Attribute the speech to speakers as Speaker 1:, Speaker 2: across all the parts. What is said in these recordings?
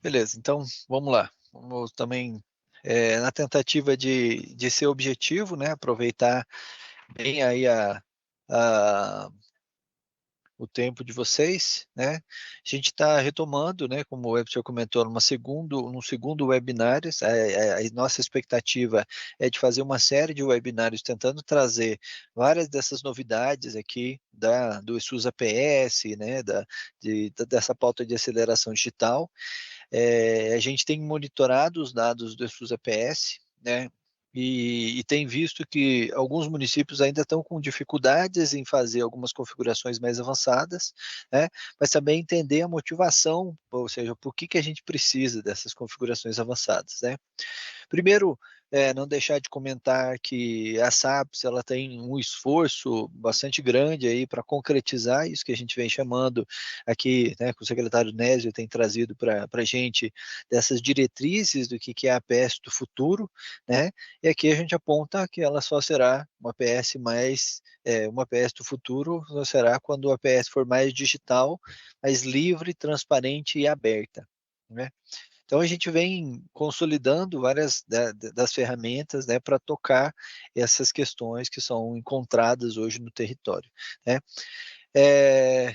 Speaker 1: Beleza, então vamos lá. Vamos também, na tentativa de ser objetivo, né, aproveitar bem aí a o tempo de vocês, né? A gente está retomando, né, como o Webster comentou, num segundo webinário. A nossa expectativa é de fazer uma série de webinários tentando trazer várias dessas novidades aqui do ESUS APS, né, dessa pauta de aceleração digital. A gente tem monitorado os dados do ESUS APS, né? E tem visto que alguns municípios ainda estão com dificuldades em fazer algumas configurações mais avançadas, né? Mas também entender a motivação, ou seja, por que a gente precisa dessas configurações avançadas, né? Primeiro, não deixar de comentar que a SAPS ela tem um esforço bastante grande aí para concretizar isso que a gente vem chamando aqui, né, que o secretário Nésio tem trazido para a gente, dessas diretrizes do que é a APS do futuro, né? E aqui a gente aponta que ela só será uma APS uma APS do futuro só será quando a APS for mais digital, mais livre, transparente e aberta, né? Então, a gente vem consolidando várias das ferramentas, né, para tocar essas questões que são encontradas hoje no território, né? É,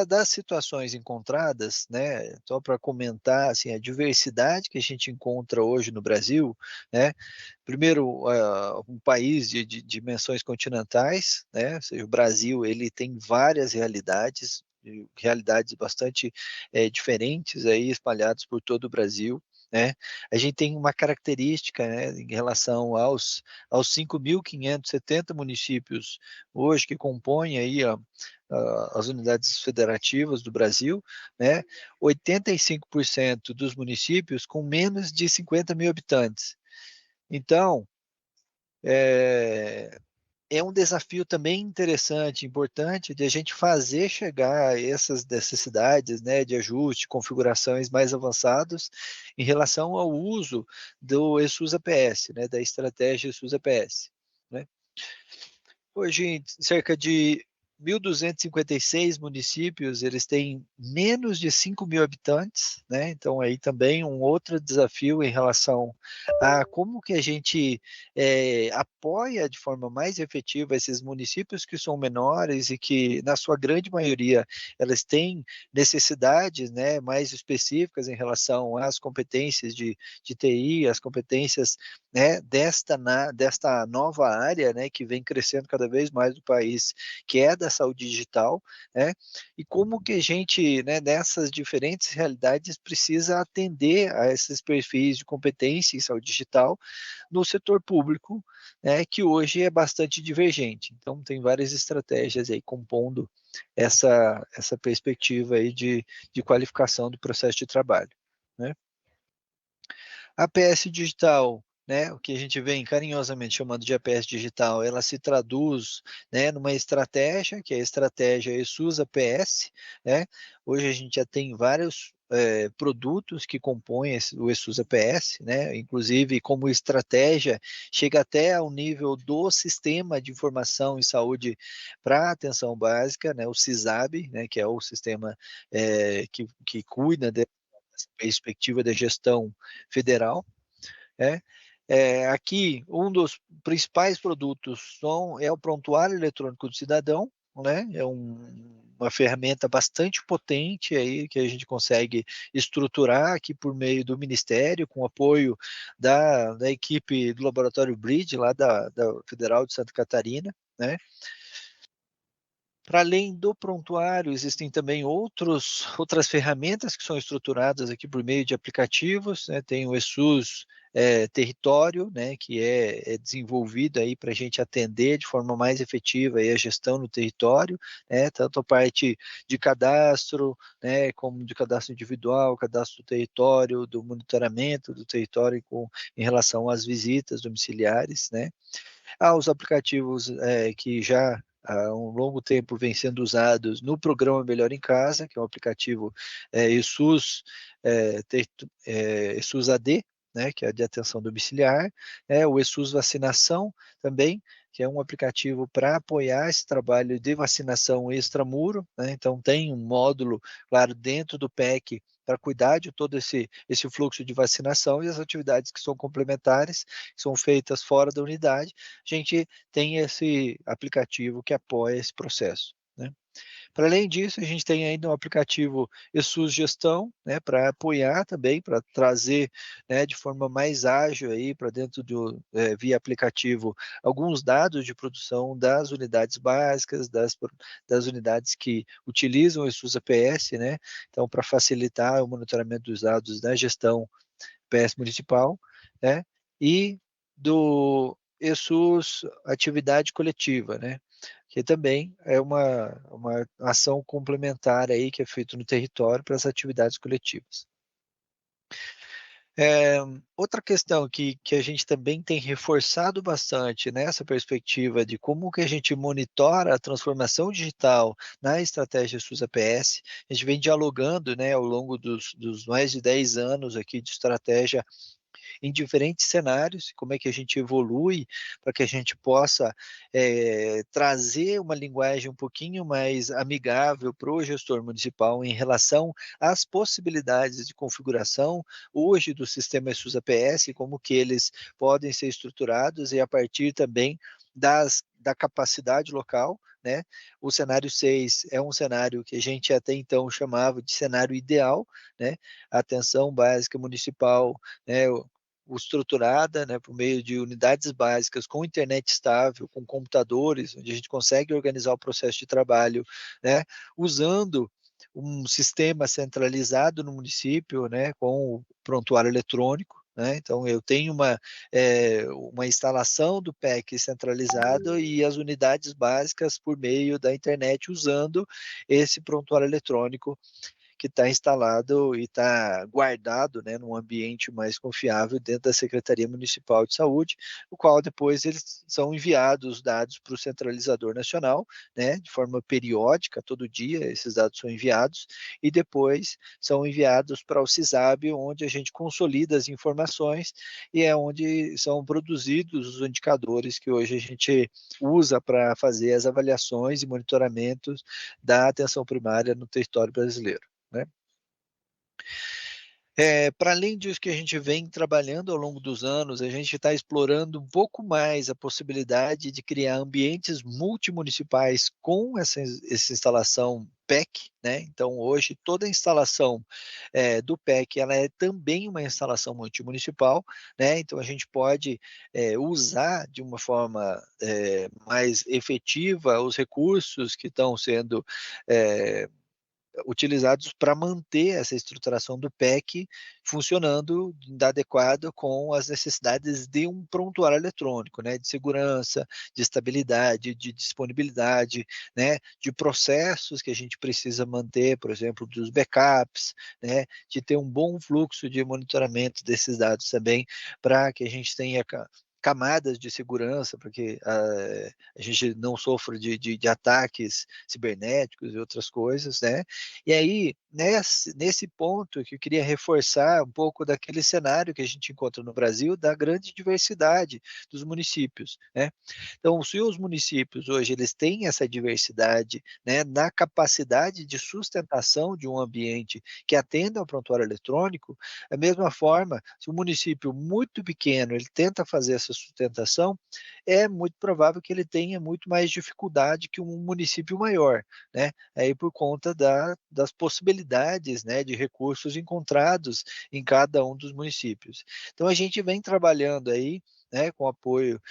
Speaker 1: das situações encontradas, né, só para comentar, assim, a diversidade que a gente encontra hoje no Brasil, né? Primeiro, um país de dimensões continentais, né? Ou seja, o Brasil ele tem várias realidades, e realidades bastante diferentes aí espalhadas por todo o Brasil, né? A gente tem uma característica, né, em relação aos 5.570 municípios hoje que compõem aí as unidades federativas do Brasil, né? 85% dos municípios com menos de 50 mil habitantes. Então, é, é um desafio também interessante, importante, de a gente fazer chegar essas necessidades, né, de ajuste, configurações mais avançados em relação ao uso do ESUS APS, né, da estratégia ESUS APS, né? Hoje, cerca de 1.256 municípios, eles têm menos de 5 mil habitantes, né? Então, aí também um outro desafio em relação a como que a gente apoia de forma mais efetiva esses municípios que são menores e que, na sua grande maioria, elas têm necessidades, né, mais específicas em relação às competências de TI, as competências, né, desta nova área, né, que vem crescendo cada vez mais no país, que é da saúde digital, né, e como que a gente, né, nessas diferentes realidades, precisa atender a esses perfis de competência em saúde digital no setor público, né, que hoje é bastante divergente. Então, tem várias estratégias aí compondo essa perspectiva aí de qualificação do processo de trabalho, né? A APS digital, né, o que a gente vem carinhosamente chamando de APS digital, ela se traduz, né, numa estratégia, que é a estratégia ESUS APS, né? Hoje a gente já tem vários produtos que compõem o ESUS APS, né? Inclusive como estratégia, chega até ao nível do Sistema de Informação em Saúde para Atenção Básica, né? O SISAB, né? Que é o sistema que cuida dessa perspectiva da gestão federal, né? Aqui, um dos principais produtos é o prontuário eletrônico do cidadão, né? Uma ferramenta bastante potente aí que a gente consegue estruturar aqui por meio do Ministério, com apoio da equipe do Laboratório Bridge, lá da Federal de Santa Catarina, né? Para além do prontuário, existem também outras ferramentas que são estruturadas aqui por meio de aplicativos, né? Tem o ESUS Território, né? Que é desenvolvido aí para a gente atender de forma mais efetiva aí a gestão no território, né? Tanto a parte de cadastro, né? Como de cadastro individual, cadastro do território, do monitoramento do território em relação às visitas domiciliares, né? Há os aplicativos que já há um longo tempo vêm sendo usados no programa Melhor em Casa, que é um aplicativo ESUS, ESUS AD, né, que é de atenção domiciliar, o ESUS Vacinação também, que é um aplicativo para apoiar esse trabalho de vacinação extramuro, né, então tem um módulo, claro, dentro do PEC, para cuidar de todo esse fluxo de vacinação, e as atividades que são complementares, que são feitas fora da unidade, a gente tem esse aplicativo que apoia esse processo, né. Para além disso, a gente tem ainda um aplicativo eSUS Gestão, né, para apoiar também, para trazer, né, de forma mais ágil aí para dentro do via aplicativo, alguns dados de produção das unidades básicas, das unidades que utilizam o eSUS APS, né, então para facilitar o monitoramento dos dados da gestão PS municipal, né, e do eSUS atividade coletiva, né, que também é uma ação complementar aí que é feito no território para as atividades coletivas. Outra questão que a gente também tem reforçado bastante nessa perspectiva de como que a gente monitora a transformação digital na estratégia SUS-APS, a gente vem dialogando, né, ao longo dos mais de 10 anos aqui de estratégia em diferentes cenários, como é que a gente evolui para que a gente possa trazer uma linguagem um pouquinho mais amigável para o gestor municipal em relação às possibilidades de configuração hoje do sistema SUS-APS, como que eles podem ser estruturados e a partir também da capacidade local, né? O cenário 6 é um cenário que a gente até então chamava de cenário ideal, né? A atenção básica municipal, né? Estruturada, né, por meio de unidades básicas com internet estável, com computadores, onde a gente consegue organizar o processo de trabalho, né, usando um sistema centralizado no município, né, com o prontuário eletrônico, né, então eu tenho uma instalação do PEC centralizado e as unidades básicas por meio da internet usando esse prontuário eletrônico que está instalado e está guardado, né, num ambiente mais confiável dentro da Secretaria Municipal de Saúde, o qual depois eles são enviados os dados para o centralizador nacional, né, de forma periódica, todo dia esses dados são enviados, e depois são enviados para o CISAB, onde a gente consolida as informações e é onde são produzidos os indicadores que hoje a gente usa para fazer as avaliações e monitoramentos da atenção primária no território brasileiro, né? Para além disso que a gente vem trabalhando ao longo dos anos, a gente está explorando um pouco mais a possibilidade de criar ambientes multimunicipais com essa instalação PEC, né? Então, hoje, toda a instalação do PEC, ela é também uma instalação multimunicipal, né? Então, a gente pode usar de uma forma mais efetiva os recursos que estão sendo eh, utilizados para manter essa estruturação do PEC funcionando adequado com as necessidades de um prontuário eletrônico, né, de segurança, de estabilidade, de disponibilidade, né, de processos que a gente precisa manter, por exemplo, dos backups, né, de ter um bom fluxo de monitoramento desses dados também, para que a gente tenha camadas de segurança, para que a gente não sofra de ataques cibernéticos e outras coisas, né? E aí, nesse ponto que eu queria reforçar um pouco daquele cenário que a gente encontra no Brasil, da grande diversidade dos municípios, né? Então, se os municípios hoje eles têm essa diversidade, né, na capacidade de sustentação de um ambiente que atenda ao prontuário eletrônico, da mesma forma, se um município muito pequeno ele tenta fazer essa sustentação, é muito provável que ele tenha muito mais dificuldade que um município maior, né? Aí por conta das possibilidades, né, de recursos encontrados em cada um dos municípios. Então a gente vem trabalhando aí, né, com apoio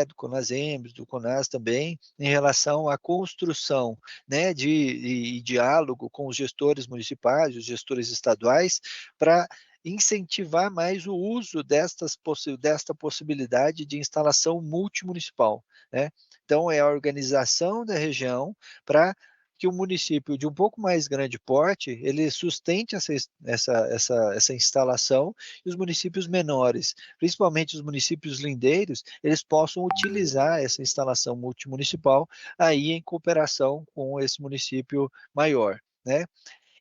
Speaker 1: do CONASEMS, do CONAS também, em relação à construção, né, de diálogo com os gestores municipais, os gestores estaduais, para incentivar mais o uso desta possibilidade de instalação multimunicipal, né? Então, é a organização da região para que o município de um pouco mais grande porte, ele sustente essa instalação, e os municípios menores, principalmente os municípios lindeiros, eles possam utilizar essa instalação multimunicipal aí em cooperação com esse município maior, né?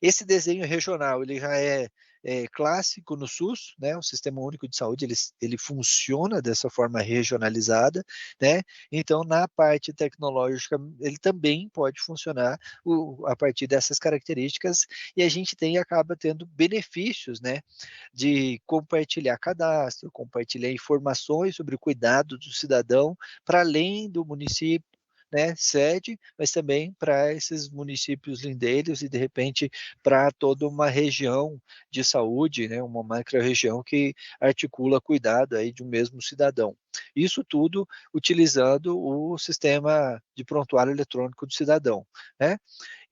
Speaker 1: Esse desenho regional, ele já é clássico no SUS, né, o Sistema Único de Saúde, ele funciona dessa forma regionalizada, né, então na parte tecnológica ele também pode funcionar a partir dessas características, e a gente acaba tendo benefícios, né, de compartilhar cadastro, compartilhar informações sobre o cuidado do cidadão para além do município, né, sede, mas também para esses municípios lindeiros e, de repente, para toda uma região de saúde, né, uma macro-região que articula cuidado aí de um mesmo cidadão. Isso tudo utilizando o sistema de prontuário eletrônico do cidadão, né.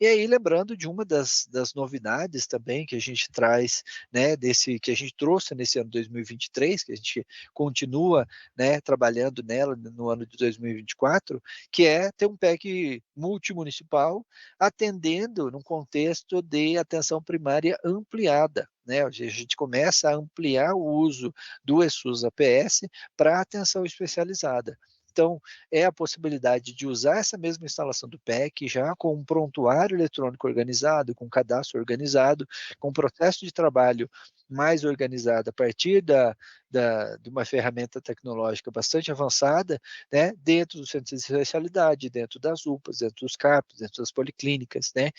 Speaker 1: E aí lembrando de uma das novidades também que a gente traz, né, que a gente trouxe nesse ano 2023, que a gente continua, né, trabalhando nela no ano de 2024, que é ter um PEC multimunicipal atendendo num contexto de atenção primária ampliada, né, a gente começa a ampliar o uso do eSUS APS para atenção especializada. Então, é a possibilidade de usar essa mesma instalação do PEC já com um prontuário eletrônico organizado, com um cadastro organizado, com um processo de trabalho mais organizado a partir de uma ferramenta tecnológica bastante avançada, né, dentro dos centros de especialidade, dentro das UPAs, dentro dos CAPs, dentro das policlínicas, né,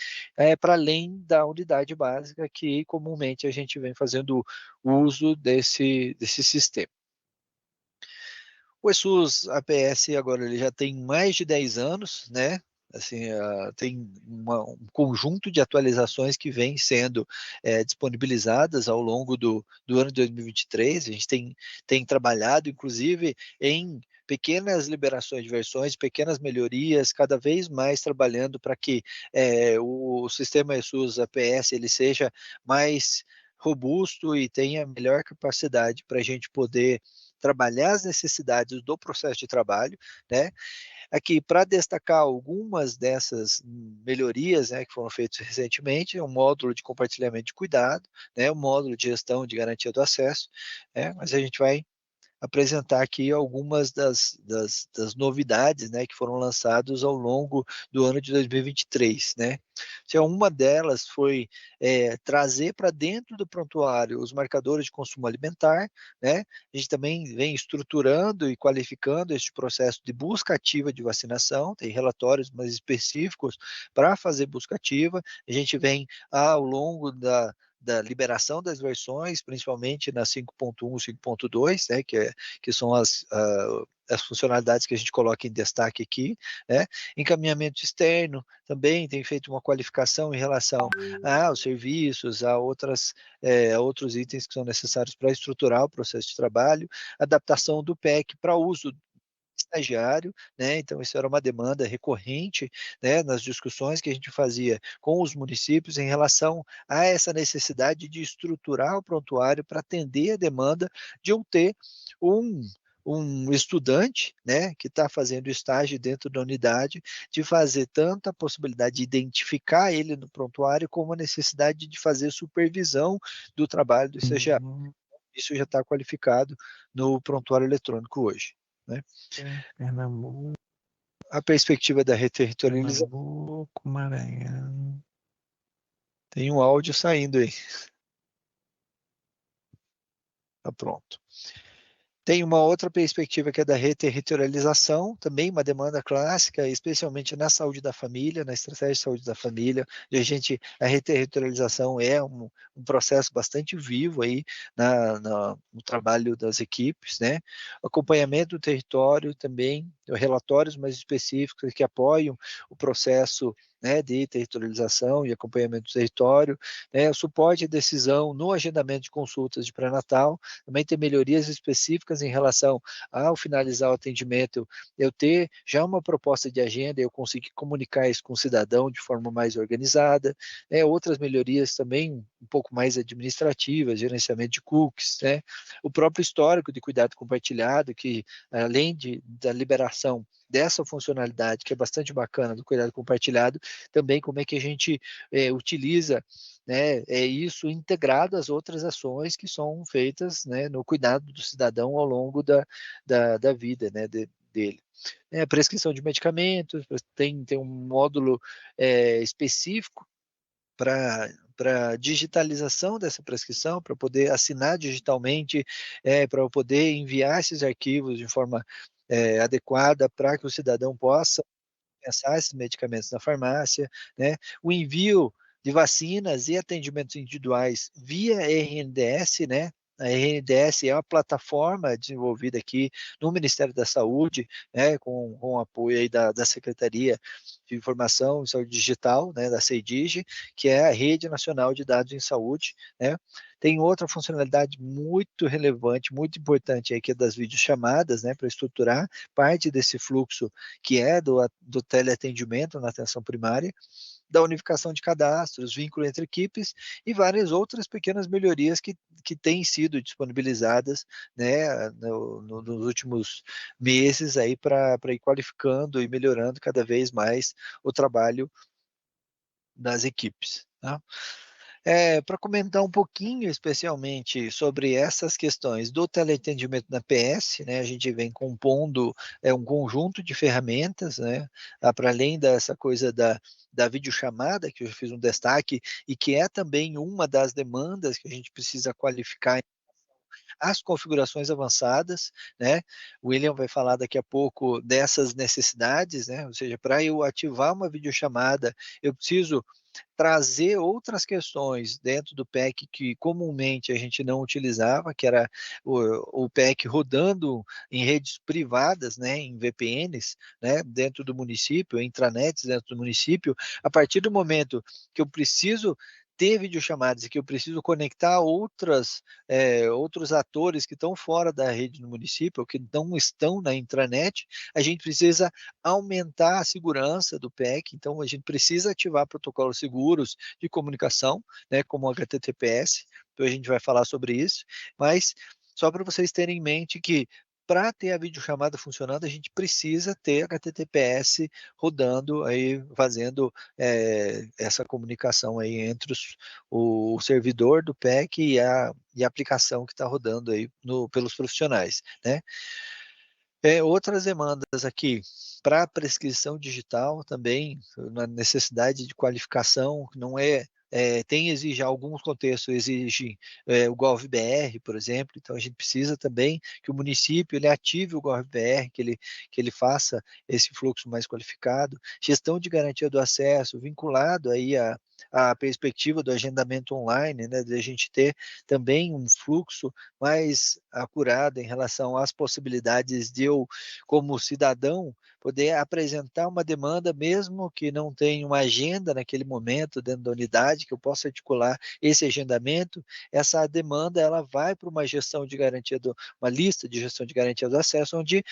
Speaker 1: para além da unidade básica que comumente a gente vem fazendo uso desse sistema. O eSUS APS agora ele já tem mais de 10 anos, né, assim, tem um conjunto de atualizações que vêm sendo, disponibilizadas ao longo do ano de 2023, a gente tem trabalhado inclusive em pequenas liberações de versões, pequenas melhorias, cada vez mais trabalhando para que, o sistema eSUS APS ele seja mais robusto e tenha melhor capacidade para a gente poder trabalhar as necessidades do processo de trabalho, né. Aqui, para destacar algumas dessas melhorias, né, que foram feitas recentemente, é um módulo de compartilhamento de cuidado, né, um módulo de gestão de garantia do acesso, né, mas a gente vai apresentar aqui algumas das novidades, né, que foram lançadas ao longo do ano de 2023, né. Então, uma delas foi, trazer para dentro do prontuário os marcadores de consumo alimentar, né. A gente também vem estruturando e qualificando este processo de busca ativa de vacinação, tem relatórios mais específicos para fazer busca ativa. A gente vem ao longo da liberação das versões, principalmente na 5.1, 5.2, né, que são as funcionalidades que a gente coloca em destaque aqui, né. Encaminhamento externo também tem feito uma qualificação em relação aos serviços, a outros itens que são necessários para estruturar o processo de trabalho, adaptação do PEC para uso estagiário, né, então isso era uma demanda recorrente, né, nas discussões que a gente fazia com os municípios em relação a essa necessidade de estruturar o prontuário para atender a demanda de eu ter um estudante, né, que está fazendo estágio dentro da unidade, de fazer tanto a possibilidade de identificar ele no prontuário, como a necessidade de fazer supervisão do trabalho do estagiário.
Speaker 2: Uhum.
Speaker 1: Isso já está qualificado no prontuário eletrônico hoje, né.
Speaker 2: Pernambuco,
Speaker 1: A perspectiva da reterritorialização
Speaker 2: Pernambuco, Maranhão.
Speaker 1: tem um áudio saindo aí. Tá pronto. Tem uma outra perspectiva que é da reterritorialização, também uma demanda clássica, especialmente na saúde da família, na estratégia de saúde da família, e a reterritorialização é um processo bastante vivo aí no trabalho das equipes, né. Acompanhamento do território também, relatórios mais específicos que apoiam o processo, né, de territorialização e acompanhamento do território, né, o suporte à decisão no agendamento de consultas de pré-natal, também tem melhorias específicas em relação ao finalizar o atendimento, eu ter já uma proposta de agenda, eu conseguir comunicar isso com o cidadão de forma mais organizada, né, outras melhorias também um pouco mais administrativas, gerenciamento de cookies, né, o próprio histórico de cuidado compartilhado, que além da liberação dessa funcionalidade, que é bastante bacana, do cuidado compartilhado, também como é que a gente utiliza, né, isso integrado às outras ações que são feitas, né, no cuidado do cidadão ao longo da vida, né, dele. Prescrição de medicamentos, tem um módulo específico para digitalização dessa prescrição, para poder assinar digitalmente, para eu poder enviar esses arquivos de forma adequada para que o cidadão possa dispensar esses medicamentos na farmácia, né? O envio de vacinas e atendimentos individuais via RNDS, né? A RNDS é uma plataforma desenvolvida aqui no Ministério da Saúde, né, com o apoio aí da Secretaria de Informação e Saúde Digital, né, da CEDIG, que é a Rede Nacional de Dados em Saúde, né. Tem outra funcionalidade muito relevante, muito importante aí, que é das videochamadas, né, para estruturar parte desse fluxo que é do teleatendimento na atenção primária, da unificação de cadastros, vínculo entre equipes e várias outras pequenas melhorias que têm sido disponibilizadas, né, nos últimos meses aí para ir qualificando e melhorando cada vez mais o trabalho das equipes. Tá? Para comentar um pouquinho especialmente sobre essas questões do teleatendimento na PS, né, a gente vem compondo um conjunto de ferramentas, né, para além dessa coisa da videochamada, que eu fiz um destaque, e que é também uma das demandas que a gente precisa qualificar as configurações avançadas, né? O William vai falar daqui a pouco dessas necessidades, né? Ou seja, para eu ativar uma videochamada, eu preciso trazer outras questões dentro do PEC que comumente a gente não utilizava, que era o PEC rodando em redes privadas, né, em VPNs, né, dentro do município, intranets dentro do município. A partir do momento que eu preciso ter videochamadas e que eu preciso conectar outros atores que estão fora da rede do município, ou que não estão na intranet, a gente precisa aumentar a segurança do PEC, então a gente precisa ativar protocolos seguros de comunicação, né, como o HTTPS, então a gente vai falar sobre isso, mas só para vocês terem em mente que para ter a videochamada funcionando, a gente precisa ter HTTPS rodando aí, fazendo essa comunicação aí entre o servidor do PEC e a aplicação que está rodando aí pelos profissionais, né? Outras demandas aqui, para prescrição digital também, na necessidade de qualificação, não exige, alguns contextos exige o GovBR, por exemplo, então a gente precisa também que o município ele ative o GovBR, que ele faça esse fluxo mais qualificado, gestão de garantia do acesso, vinculado aí a perspectiva do agendamento online, né, de a gente ter também um fluxo mais acurado em relação às possibilidades de eu, como cidadão, poder apresentar uma demanda, mesmo que não tenha uma agenda naquele momento dentro da unidade, que eu possa articular esse agendamento, essa demanda ela vai para uma lista de gestão de garantia do acesso, onde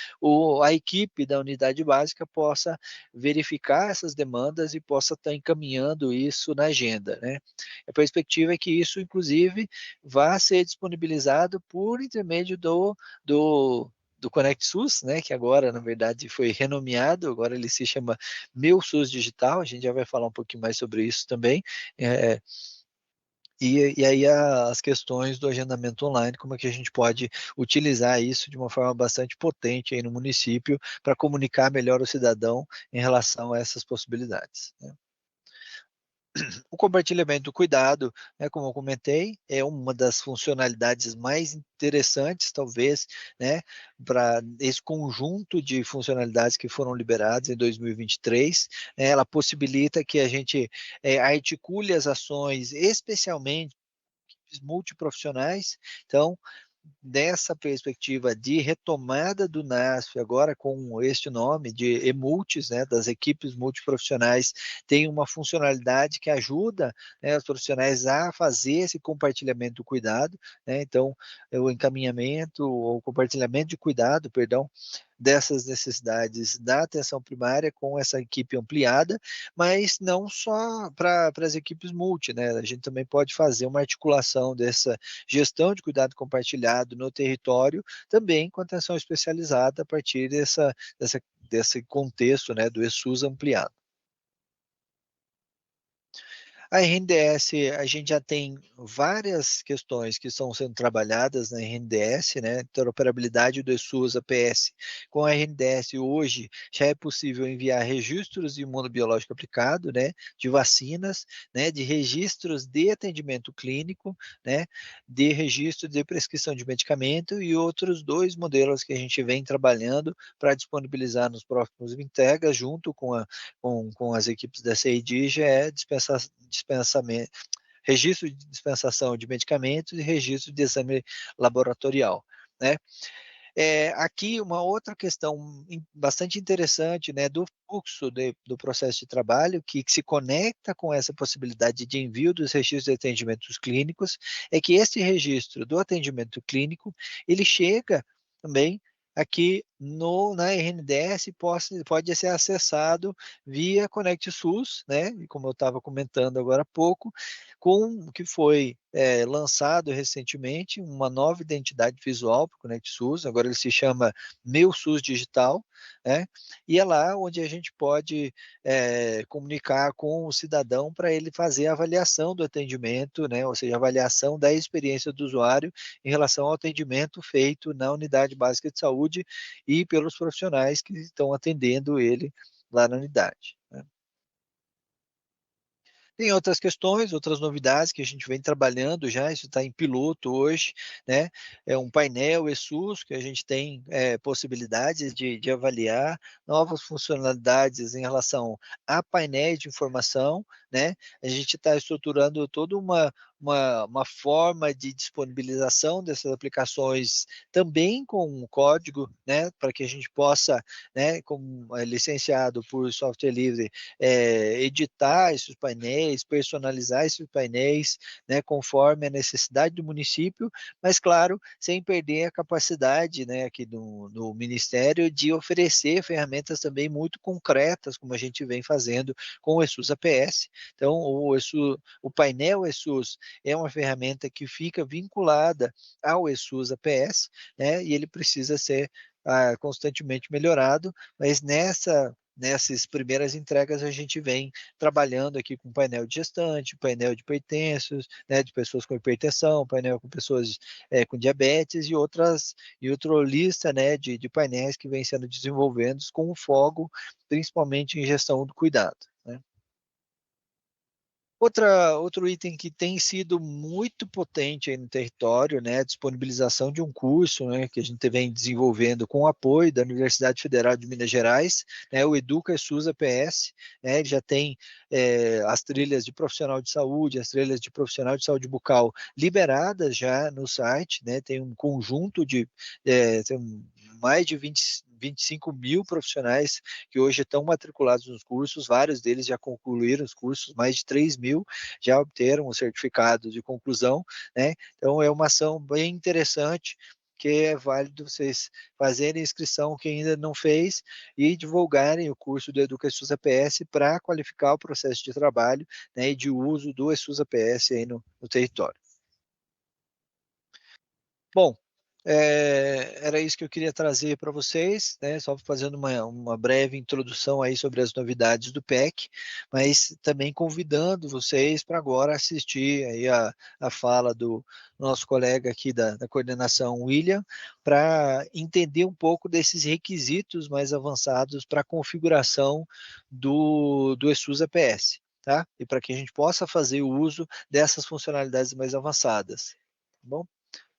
Speaker 1: a equipe da unidade básica possa verificar essas demandas e possa estar encaminhando isso na agenda, né? A perspectiva é que isso, inclusive, vá ser disponibilizado por intermédio do Conect SUS, né, que agora, na verdade, foi renomeado, agora ele se chama Meu SUS Digital, a gente já vai falar um pouquinho mais sobre isso também, é, e aí as questões do agendamento online, como é que a gente pode utilizar isso de uma forma bastante potente aí no município para comunicar melhor o cidadão em relação a essas possibilidades, né? O compartilhamento do cuidado, né, como eu comentei, é uma das funcionalidades mais interessantes, talvez, né, para esse conjunto de funcionalidades que foram liberadas em 2023. Ela possibilita que a gente articule as ações, especialmente multiprofissionais. Então, dessa perspectiva de retomada do NASF, agora com este nome de EMULTIS, né, das equipes multiprofissionais, tem uma funcionalidade que ajuda, né, os profissionais a fazer esse compartilhamento do cuidado, né, então, o encaminhamento, ou compartilhamento de cuidado, perdão, dessas necessidades da atenção primária com essa equipe ampliada, mas não só para as equipes multi, né? A gente também pode fazer uma articulação dessa gestão de cuidado compartilhado no território, também com atenção especializada a partir desse contexto, né, do ESUS ampliado. A RNDS, a gente já tem várias questões que estão sendo trabalhadas na RNDS, né? Interoperabilidade do eSUS APS com a RNDS hoje já é possível enviar registros de imunobiológico aplicado, né? De vacinas, né? De registros de atendimento clínico, né? De registro de prescrição de medicamento e outros dois modelos que a gente vem trabalhando para disponibilizar nos próximos entregas junto com as equipes da CID, já é dispensamento, registro de dispensação de medicamentos e registro de exame laboratorial, né? Aqui uma outra questão bastante interessante, né, do fluxo do processo de trabalho, que se conecta com essa possibilidade de envio dos registros de atendimentos clínicos, é que esse registro do atendimento clínico, ele chega também aqui na RNDS, pode ser acessado via Conect SUS, né, e como eu estava comentando agora há pouco, com que foi lançado recentemente uma nova identidade visual para o Conect SUS, agora ele se chama Meu SUS Digital, né? E é lá onde a gente pode comunicar com o cidadão para ele fazer a avaliação do atendimento, né? Ou seja, a avaliação da experiência do usuário em relação ao atendimento feito na unidade básica de saúde e pelos profissionais que estão atendendo ele lá na unidade, né? Tem outras questões, outras novidades que a gente vem trabalhando já, isso está em piloto hoje, né? É um painel eSUS que a gente tem possibilidades de avaliar novas funcionalidades em relação a painéis de informação, né? A gente está estruturando toda uma forma de disponibilização dessas aplicações também com código, né? Para que a gente possa, né, como licenciado por software livre, editar esses painéis, personalizar esses painéis, né, conforme a necessidade do município, mas claro, sem perder a capacidade, né, aqui do Ministério de oferecer ferramentas também muito concretas, como a gente vem fazendo com o eSUS APS. Então, o painel eSUS é uma ferramenta que fica vinculada ao eSUS APS, né, e ele precisa ser constantemente melhorado, mas nessas primeiras entregas a gente vem trabalhando aqui com painel de gestante, painel de hipertensos, né, de pessoas com hipertensão, painel com pessoas com diabetes e outra lista, né, de painéis que vem sendo desenvolvidos com foco principalmente em gestão do cuidado, né? Outro item que tem sido muito potente aí no território, né, a disponibilização de um curso, né, que a gente vem desenvolvendo com o apoio da Universidade Federal de Minas Gerais, né, o Educa SUS APS, né, ele já tem as trilhas de profissional de saúde, as trilhas de profissional de saúde bucal liberadas já no site, né, tem um conjunto tem mais de 25 mil profissionais que hoje estão matriculados nos cursos, vários deles já concluíram os cursos, mais de 3 mil já obteram o certificado de conclusão, né? Então é uma ação bem interessante, que é válido vocês fazerem inscrição, quem ainda não fez, e divulgarem o curso do EducaSUS APS para qualificar o processo de trabalho, né, e de uso do ESUS APS aí no território. Bom, era isso que eu queria trazer para vocês, né? Só fazendo uma breve introdução aí sobre as novidades do PEC, mas também convidando vocês para agora assistir aí a fala do nosso colega aqui da coordenação, William, para entender um pouco desses requisitos mais avançados para a configuração do eSUS APS, tá? E para que a gente possa fazer o uso dessas funcionalidades mais avançadas, tá bom?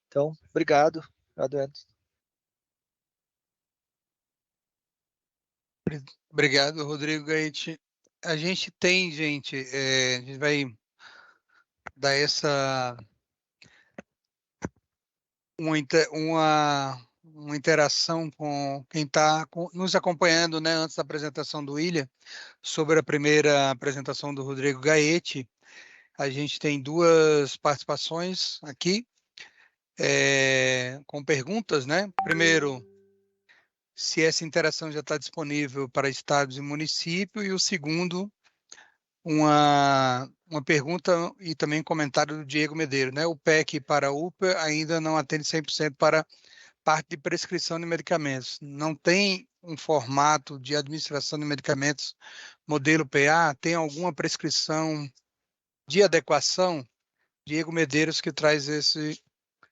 Speaker 1: Então, obrigado. Obrigado, Edson.
Speaker 3: Obrigado, Rodrigo Gaete. A gente tem, gente, a gente vai dar uma interação com quem está nos acompanhando, né, antes da apresentação do William, sobre a primeira apresentação do Rodrigo Gaete. A gente tem duas participações aqui, com perguntas, né? Primeiro, se essa interação já está disponível para estados e municípios, e o segundo, uma pergunta e também um comentário do Diego Medeiros, né? O PEC para a UPA ainda não atende 100% para parte de prescrição de medicamentos. Não tem um formato de administração de medicamentos modelo PA? Tem alguma prescrição de adequação, Diego Medeiros, que traz esse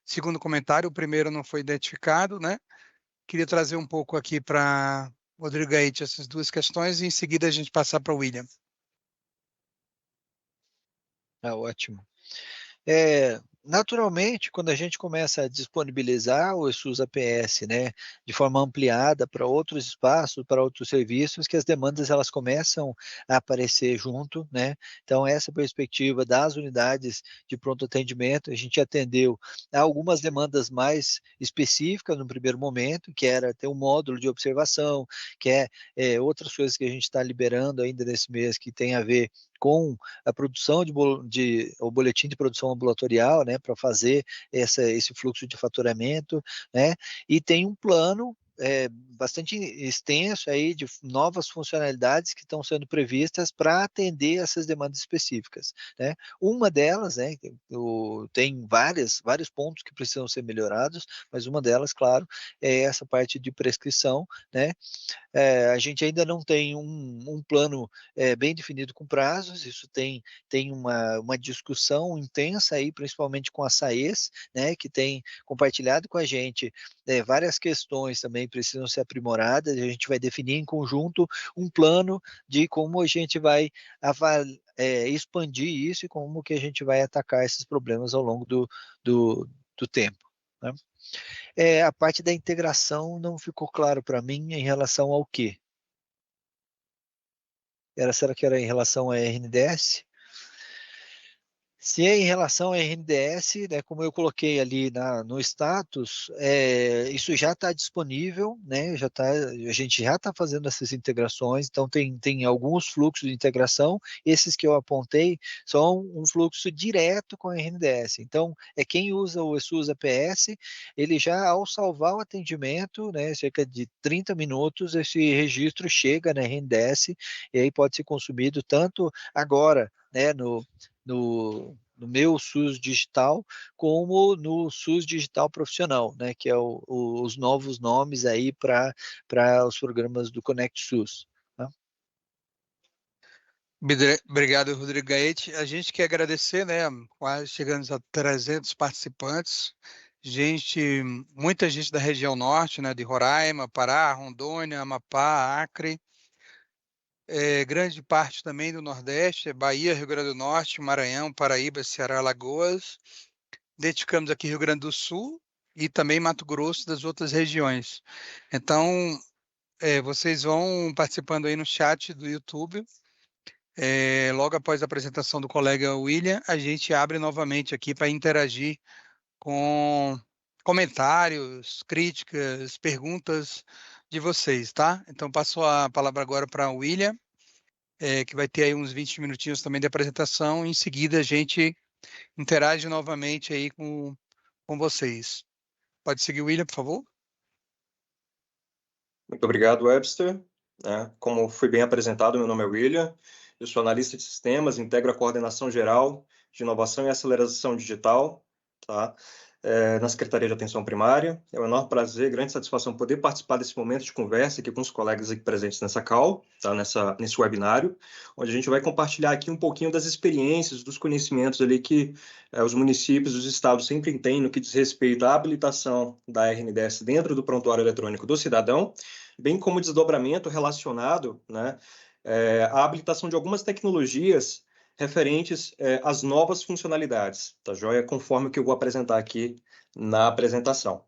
Speaker 3: segundo comentário. O primeiro não foi identificado, né? Queria trazer um pouco aqui para Rodrigo Gaete essas duas questões e em seguida a gente passar para o William.
Speaker 1: Ótimo. Naturalmente, quando a gente começa a disponibilizar o SUS APS, né, de forma ampliada para outros espaços, para outros serviços, que as demandas elas começam a aparecer junto, né? Então essa perspectiva das unidades de pronto atendimento, a gente atendeu a algumas demandas mais específicas no primeiro momento, que era ter um módulo de observação, que outras coisas que a gente está liberando ainda nesse mês que tem a ver com a produção o boletim de produção ambulatorial, né, para fazer esse fluxo de faturamento, né, e tem um plano bastante extenso aí de novas funcionalidades que estão sendo previstas para atender essas demandas específicas, né? Uma delas, né, tem vários pontos que precisam ser melhorados, mas uma delas, claro, é essa parte de prescrição, né? A gente ainda não tem um plano bem definido com prazos, isso tem uma discussão intensa aí, principalmente com a SAES, né, que tem compartilhado com a gente várias questões também precisam ser aprimoradas, e a gente vai definir em conjunto um plano de como a gente vai expandir isso e como que a gente vai atacar esses problemas ao longo do tempo, né? A parte da integração não ficou claro para mim em relação ao quê? Será que era em relação à RNDS? Se é em relação à RNDS, né, como eu coloquei ali no status, isso já está disponível, né, a gente já está fazendo essas integrações, então tem alguns fluxos de integração, esses que eu apontei são um fluxo direto com a RNDS. Então, quem usa o SUS APS, ele já ao salvar o atendimento, né, cerca de 30 minutos, esse registro chega na RNDS e aí pode ser consumido tanto agora, né, no meu SUS digital, como no SUS digital profissional, né, que é os novos nomes aí para os programas do Conect SUS. Tá?
Speaker 3: Obrigado, Rodrigo Gaete. A gente quer agradecer, né? Quase chegando a 300 participantes. Muita gente da região norte, né? De Roraima, Pará, Rondônia, Amapá, Acre. Grande parte também do Nordeste, Bahia, Rio Grande do Norte, Maranhão, Paraíba, Ceará, Alagoas. Identificamos aqui Rio Grande do Sul e também Mato Grosso das outras regiões. Então, vocês vão participando aí no chat do YouTube. Logo após a apresentação do colega William, a gente abre novamente aqui para interagir com comentários, críticas, perguntas de vocês, tá? Então, passo a palavra agora para o William, que vai ter aí uns 20 minutinhos também de apresentação. Em seguida, a gente interage novamente aí com vocês. Pode seguir, William, por favor?
Speaker 4: Muito obrigado, Webster. Como foi bem apresentado, meu nome é William, eu sou analista de sistemas, integro a coordenação geral de inovação e aceleração digital, tá? Na Secretaria de Atenção Primária. É um enorme prazer, grande satisfação poder participar desse momento de conversa aqui com os colegas aqui presentes nessa call, tá? Nesse webinário, onde a gente vai compartilhar aqui um pouquinho das experiências, dos conhecimentos ali que os municípios, os estados sempre têm no que diz respeito à habilitação da RNDS dentro do prontuário eletrônico do cidadão, bem como desdobramento relacionado, né, à habilitação de algumas tecnologias referentes às novas funcionalidades, tá joia? Conforme o que eu vou apresentar aqui na apresentação.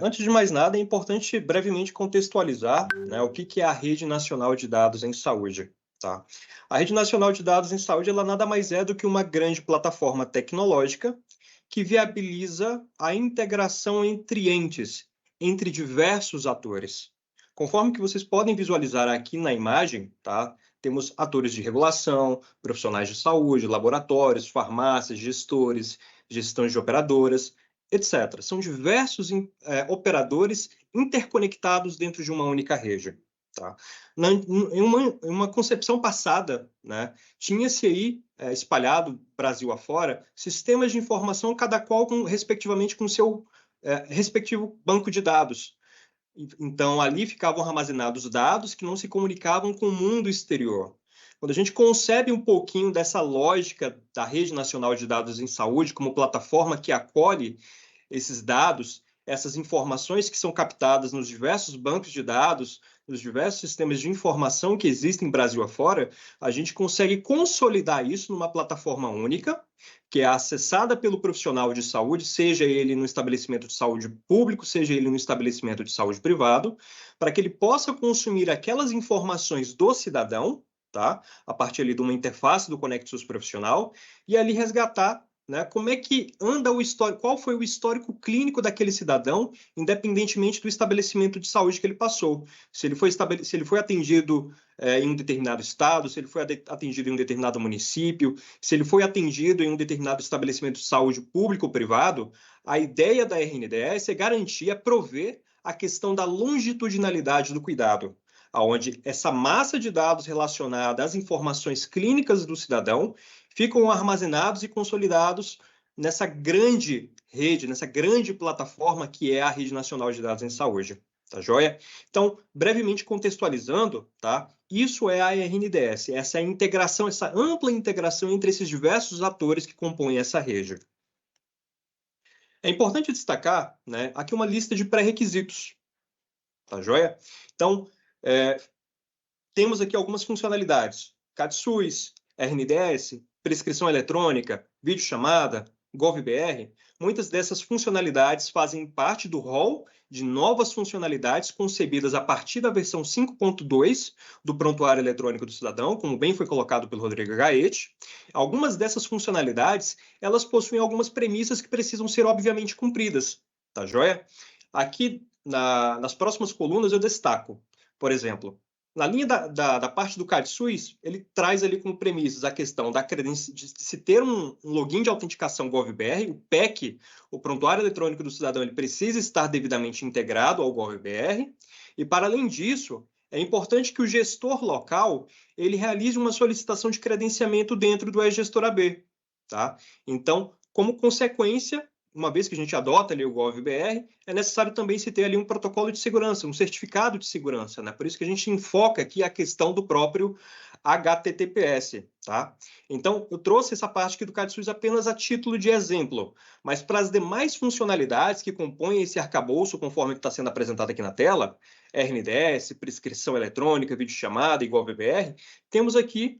Speaker 4: Antes de mais nada, é importante brevemente contextualizar, né, o que é a Rede Nacional de Dados em Saúde. Tá? A Rede Nacional de Dados em Saúde ela nada mais é do que uma grande plataforma tecnológica que viabiliza a integração entre entes, entre diversos atores. Conforme que vocês podem visualizar aqui na imagem, tá? Temos atores de regulação, profissionais de saúde, laboratórios, farmácias, gestores, gestões de operadoras, etc. São diversos operadores interconectados dentro de uma única rede. Tá? Em uma concepção passada, né, tinha-se aí, espalhado Brasil afora, sistemas de informação, cada qual respectivamente com seu respectivo banco de dados. Então, ali ficavam armazenados dados que não se comunicavam com o mundo exterior. Quando a gente concebe um pouquinho dessa lógica da Rede Nacional de Dados em Saúde como plataforma que acolhe esses dados, essas informações que são captadas nos diversos bancos de dados, nos diversos sistemas de informação que existem Brasil afora, a gente consegue consolidar isso numa plataforma única, que é acessada pelo profissional de saúde, seja ele no estabelecimento de saúde público, seja ele no estabelecimento de saúde privado, para que ele possa consumir aquelas informações do cidadão, tá? A partir ali de uma interface do Conexus Profissional, e ali resgatar, né, como é que anda o histórico, qual foi o histórico clínico daquele cidadão, independentemente do estabelecimento de saúde que ele passou. Se ele foi atendido em um determinado estado, se ele foi atendido em um determinado município, se ele foi atendido em um determinado estabelecimento de saúde público ou privado, a ideia da RNDS é garantir, é prover a questão da longitudinalidade do cuidado, onde essa massa de dados relacionada às informações clínicas do cidadão ficam armazenados e consolidados nessa grande rede, nessa grande plataforma que é a Rede Nacional de Dados em Saúde. Tá joia? Então, brevemente contextualizando, tá? Isso é a RNDS, essa integração, essa ampla integração entre esses diversos atores que compõem essa rede. É importante destacar, né, aqui uma lista de pré-requisitos. Tá joia? Então, temos aqui algumas funcionalidades. CADSUS, RNDS, prescrição eletrônica, videochamada, GovBR. Muitas dessas funcionalidades fazem parte do rol de novas funcionalidades concebidas a partir da versão 5.2 do Prontuário Eletrônico do Cidadão, como bem foi colocado pelo Rodrigo Gaete. Algumas dessas funcionalidades, elas possuem algumas premissas que precisam ser obviamente cumpridas. Tá joia? Aqui, nas próximas colunas, eu destaco, por exemplo, na linha da parte do CADSUS, ele traz ali como premissas a questão de se ter um login de autenticação GovBR, o PEC, o Prontuário Eletrônico do Cidadão, ele precisa estar devidamente integrado ao GovBR, e para além disso, é importante que o gestor local ele realize uma solicitação de credenciamento dentro do e-Gestor AB. Tá? Então, como consequência, uma vez que a gente adota ali o GovBR, é necessário também se ter ali um protocolo de segurança, um certificado de segurança, né? Por isso que a gente enfoca aqui a questão do próprio HTTPS, tá? Então, eu trouxe essa parte aqui do CADSUS apenas a título de exemplo, mas para as demais funcionalidades que compõem esse arcabouço, conforme está sendo apresentado aqui na tela, RNDS, prescrição eletrônica, videochamada e GovBR, temos aqui,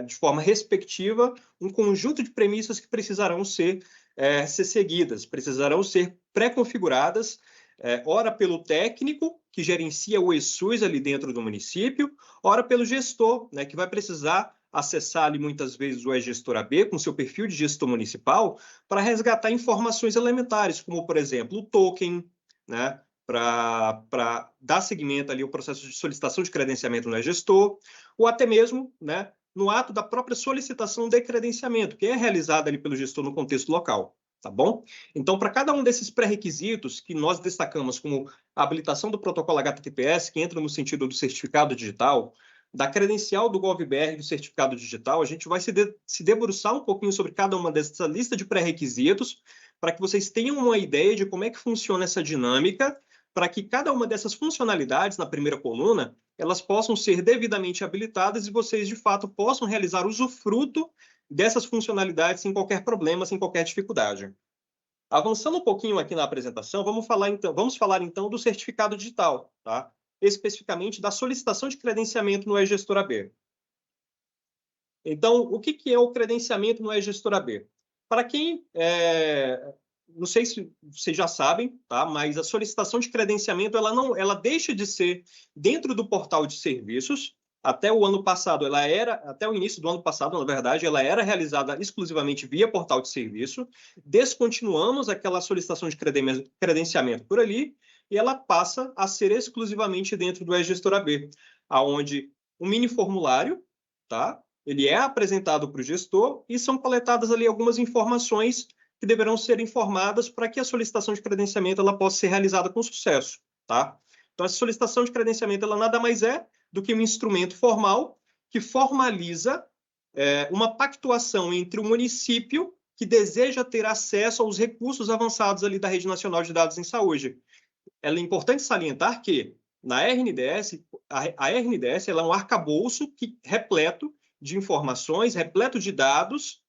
Speaker 4: de forma respectiva, um conjunto de premissas que precisarão ser seguidas, precisarão ser pré-configuradas, ora pelo técnico, que gerencia o eSUS ali dentro do município, ora pelo gestor, né, que vai precisar acessar ali muitas vezes o e-Gestor AB com seu perfil de gestor municipal para resgatar informações elementares, como, por exemplo, o token, né, para dar seguimento ali ao processo de solicitação de credenciamento no e-Gestor, ou até mesmo, né, no ato da própria solicitação de credenciamento, que é realizada ali pelo gestor no contexto local, tá bom? Então, para cada um desses pré-requisitos que nós destacamos como a habilitação do protocolo HTTPS, que entra no sentido do certificado digital, da credencial do GovBR do certificado digital, a gente vai se debruçar um pouquinho sobre cada uma dessa lista de pré-requisitos, para que vocês tenham uma ideia de como é que funciona essa dinâmica, para que cada uma dessas funcionalidades, na primeira coluna, elas possam ser devidamente habilitadas e vocês, de fato, possam realizar usufruto dessas funcionalidades sem qualquer problema, sem qualquer dificuldade. Avançando um pouquinho aqui na apresentação, vamos falar então do certificado digital, tá? Especificamente da solicitação de credenciamento no e-Gestor AB. Então, o que é o credenciamento no e-Gestor AB? Para quem não sei se vocês já sabem, tá? Mas a solicitação de credenciamento ela deixa de ser dentro do portal de serviços. Até o ano passado, até o início do ano passado, na verdade, ela era realizada exclusivamente via portal de serviço. Descontinuamos aquela solicitação de credenciamento por ali e ela passa a ser exclusivamente dentro do e-Gestor AB, aonde um mini formulário, tá? Ele é apresentado para o gestor e são coletadas ali algumas informações que deverão ser informadas para que a solicitação de credenciamento ela possa ser realizada com sucesso, tá? Então, essa solicitação de credenciamento ela nada mais é do que um instrumento formal que formaliza uma pactuação entre o município que deseja ter acesso aos recursos avançados ali da Rede Nacional de Dados em Saúde. É importante salientar que na RNDS, a RNDS ela é um arcabouço repleto de informações, repleto de dados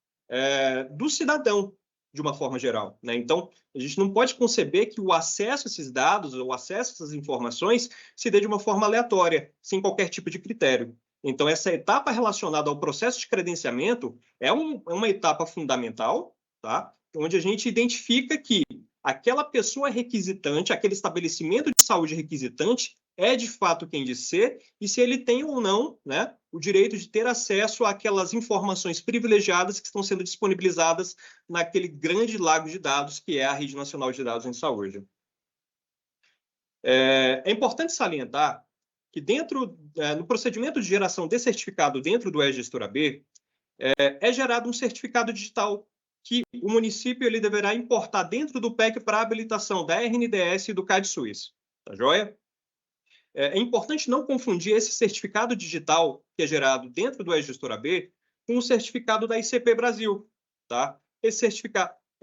Speaker 4: do cidadão, de uma forma geral, né? Então, a gente não pode conceber que o acesso a esses dados, ou acesso a essas informações, se dê de uma forma aleatória, sem qualquer tipo de critério. Então, essa etapa relacionada ao processo de credenciamento é uma etapa fundamental, tá? Onde a gente identifica que aquela pessoa requisitante, aquele estabelecimento de saúde requisitante, é de fato quem diz ser, e se ele tem ou não, né, o direito de ter acesso àquelas informações privilegiadas que estão sendo disponibilizadas naquele grande lago de dados que é a Rede Nacional de Dados em Saúde. É importante salientar que no procedimento de geração de certificado dentro do e-Gestora B, é gerado um certificado digital que o município ele deverá importar dentro do PEC para habilitação da RNDS e do CADSUS. Tá joia? É importante não confundir esse certificado digital que é gerado dentro do e-Gestora B com o certificado da ICP Brasil. Tá? Esse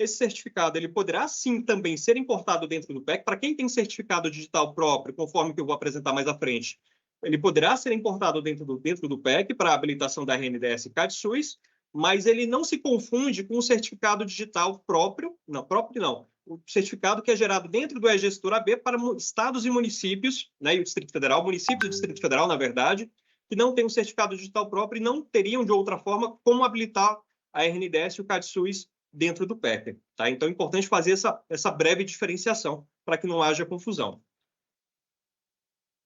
Speaker 4: certificado ele poderá sim também ser importado dentro do PEC. Para quem tem certificado digital próprio, conforme que eu vou apresentar mais à frente, ele poderá ser importado dentro do PEC para habilitação da RNDS e CADSUS, mas ele não se confunde com o certificado digital próprio, o certificado que é gerado dentro do e-Gestora B para estados e municípios, né, e o Distrito Federal, municípios e Distrito Federal, na verdade, que não têm um certificado digital próprio e não teriam, de outra forma, como habilitar a RNDS e o CADSUS dentro do PEC. Tá? Então, é importante fazer essa breve diferenciação para que não haja confusão.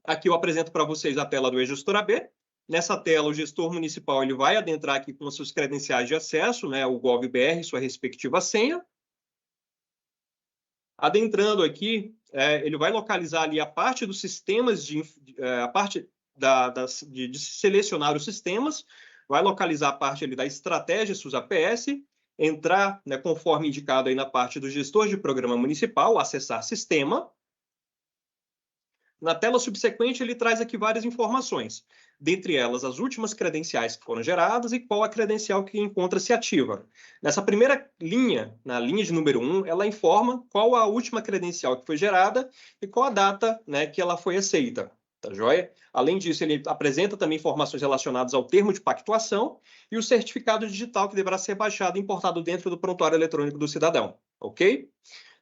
Speaker 4: Aqui eu apresento para vocês a tela do e-Gestora B. Nessa tela, o gestor municipal ele vai adentrar aqui com os seus credenciais de acesso, né, o GovBR, sua respectiva senha. Adentrando aqui, ele vai localizar ali a parte dos sistemas, a parte de selecionar os sistemas, vai localizar a parte ali da estratégia SUS-APS, entrar, né, conforme indicado aí na parte do gestor de programa municipal, acessar sistema. Na tela subsequente, ele traz aqui várias informações, dentre elas as últimas credenciais que foram geradas e qual a credencial que encontra-se ativa. Nessa primeira linha, na linha de número 1, ela informa qual a última credencial que foi gerada e qual a data, né, que ela foi aceita. Tá joia? Além disso, ele apresenta também informações relacionadas ao termo de pactuação e o certificado digital que deverá ser baixado e importado dentro do prontuário eletrônico do cidadão. Ok?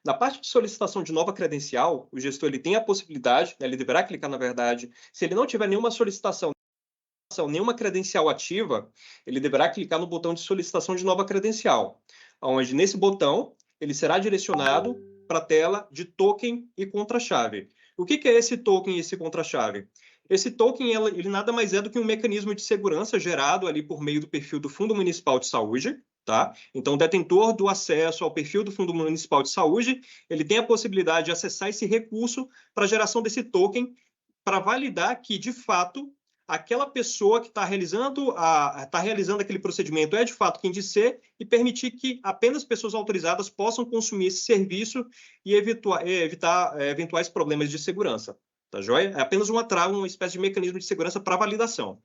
Speaker 4: Na parte de solicitação de nova credencial, o gestor ele tem a possibilidade, né, ele deverá clicar, na verdade, se ele não tiver nenhuma solicitação, nenhuma credencial ativa, ele deverá clicar no botão de solicitação de nova credencial, onde nesse botão ele será direcionado para a tela de token e contra-chave. O que é esse token e esse contra-chave? Esse token ele nada mais é do que um mecanismo de segurança gerado ali por meio do perfil do Fundo Municipal de Saúde. Tá? Então, o detentor do acesso ao perfil do Fundo Municipal de Saúde, ele tem a possibilidade de acessar esse recurso para a geração desse token, para validar que, de fato, aquela pessoa que está realizando aquele procedimento é, de fato, quem diz ser, e permitir que apenas pessoas autorizadas possam consumir esse serviço e evitar eventuais problemas de segurança. Tá joia? É apenas uma espécie de mecanismo de segurança para validação.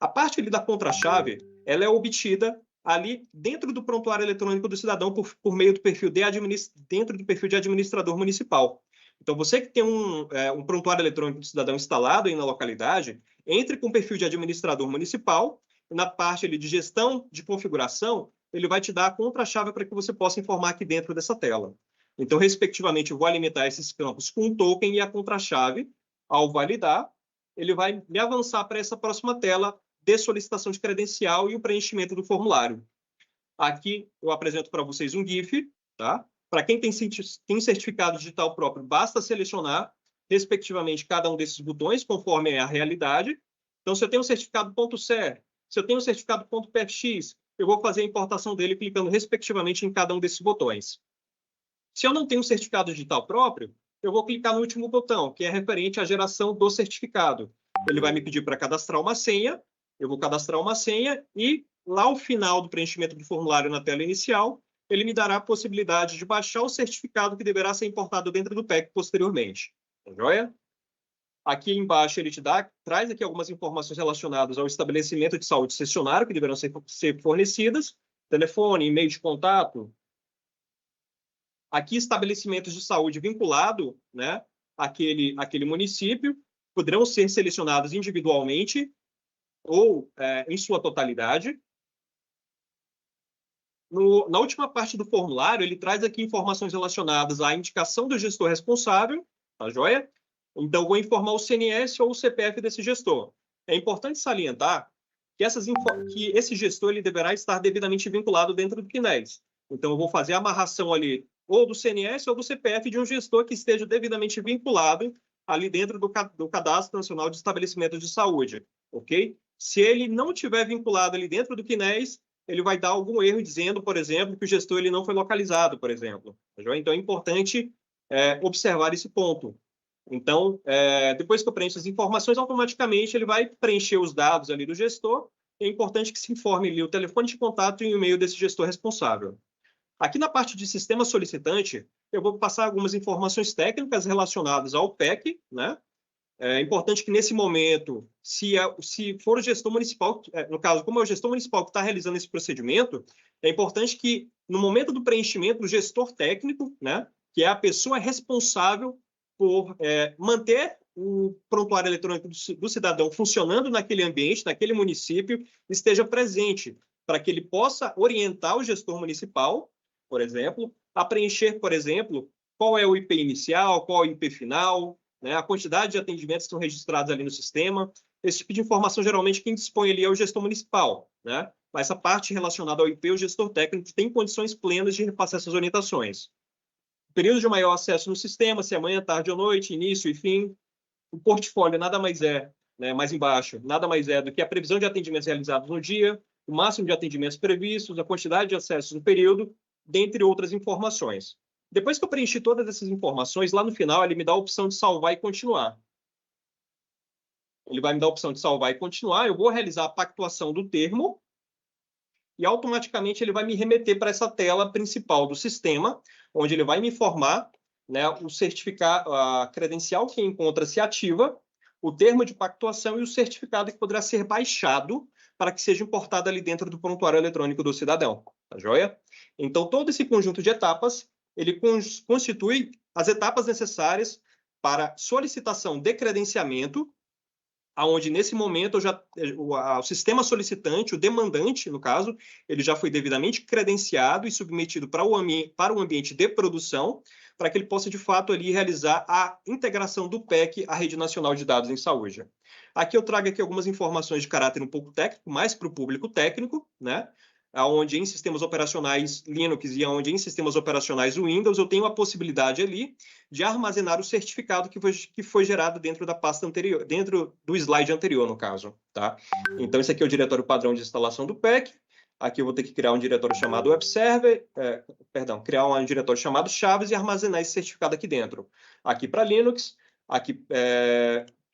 Speaker 4: A parte ali da contra-chave, ela é obtida ali dentro do prontuário eletrônico do cidadão por meio do perfil dentro do perfil de administrador municipal. Então, você que tem um prontuário eletrônico do cidadão instalado aí na localidade, entre com o perfil de administrador municipal, na parte ali de gestão de configuração, ele vai te dar a contra-chave para que você possa informar aqui dentro dessa tela. Então, respectivamente, eu vou alimentar esses campos com o token e a contra-chave. Ao validar, ele vai me avançar para essa próxima tela de solicitação de credencial e o preenchimento do formulário. Aqui eu apresento para vocês um GIF, tá? Para quem tem certificado digital próprio, basta selecionar, respectivamente, cada um desses botões, conforme é a realidade. Então, se eu tenho um certificado .CER, se eu tenho um certificado .PFX, eu vou fazer a importação dele clicando, respectivamente, em cada um desses botões. Se eu não tenho um certificado digital próprio, eu vou clicar no último botão, que é referente à geração do certificado. Ele vai me pedir para cadastrar uma senha, eu vou cadastrar uma senha e, lá ao final do preenchimento do formulário na tela inicial, ele me dará a possibilidade de baixar o certificado que deverá ser importado dentro do PEC posteriormente. Tá joia? Aqui embaixo ele traz aqui algumas informações relacionadas ao estabelecimento de saúde cessionário que deverão ser fornecidas, telefone, e-mail de contato. Aqui, estabelecimentos de saúde vinculado, né, àquele município. poderão ser selecionados individualmente ou em sua totalidade. Na última parte do formulário, ele traz aqui informações relacionadas à indicação do gestor responsável, tá joia? Então, vou informar o CNS ou o CPF desse gestor. É importante salientar que esse gestor ele deverá estar devidamente vinculado dentro do CNES. Então, eu vou fazer a amarração ali ou do CNS ou do CPF de um gestor que esteja devidamente vinculado ali dentro do Cadastro Nacional de Estabelecimentos de Saúde, ok? Se ele não estiver vinculado ali dentro do CNES, ele vai dar algum erro dizendo, por exemplo, que o gestor ele não foi localizado, por exemplo. Então, é importante observar esse ponto. Então, depois que eu preencho as informações, automaticamente ele vai preencher os dados ali do gestor. É importante que se informe ali o telefone de contato e o e-mail desse gestor responsável. Aqui na parte de sistema solicitante, eu vou passar algumas informações técnicas relacionadas ao PEC, né? É importante que, nesse momento, se for o gestor municipal, no caso, como é o gestor municipal que está realizando esse procedimento, é importante que, no momento do preenchimento, o gestor técnico, né, que é a pessoa responsável por manter o prontuário eletrônico do cidadão funcionando naquele ambiente, naquele município, esteja presente, para que ele possa orientar o gestor municipal, por exemplo, a preencher, por exemplo, qual é o IP inicial, qual é o IP final, né, a quantidade de atendimentos que são registrados ali no sistema. Esse tipo de informação, geralmente, quem dispõe ali é o gestor municipal, né? Mas essa parte relacionada ao IP, o gestor técnico tem condições plenas de repassar essas orientações. O período de maior acesso no sistema, se é manhã, tarde ou noite, início e fim. O portfólio nada mais é, né, mais embaixo, nada mais é do que a previsão de atendimentos realizados no dia, o máximo de atendimentos previstos, a quantidade de acessos no período, dentre outras informações. Depois que eu preenchi todas essas informações, lá no final ele me dá a opção de salvar e continuar. Ele vai me dar a opção de salvar e continuar, eu vou realizar a pactuação do termo e automaticamente ele vai me remeter para essa tela principal do sistema, onde ele vai me informar, né, o certificado, a credencial que encontra-se ativa, o termo de pactuação e o certificado que poderá ser baixado para que seja importado ali dentro do prontuário eletrônico do cidadão. Tá joia? Então, todo esse conjunto de etapas, ele constitui as etapas necessárias para solicitação de credenciamento, aonde nesse momento o sistema solicitante, o demandante, no caso, ele já foi devidamente credenciado e submetido para o ambiente de produção, para que ele possa, de fato, ali realizar a integração do PEC à Rede Nacional de Dados em Saúde. Aqui eu trago aqui algumas informações de caráter um pouco técnico, mais para o público técnico, né? Onde em sistemas operacionais Linux e onde em sistemas operacionais Windows, eu tenho a possibilidade ali de armazenar o certificado que foi gerado dentro da pasta anterior, dentro do slide anterior, no caso. Tá? Então, esse aqui é o diretório padrão de instalação do PEC. Aqui eu vou ter que criar um diretório chamado web server, criar um diretório chamado chaves e armazenar esse certificado aqui dentro. Aqui para Linux, aqui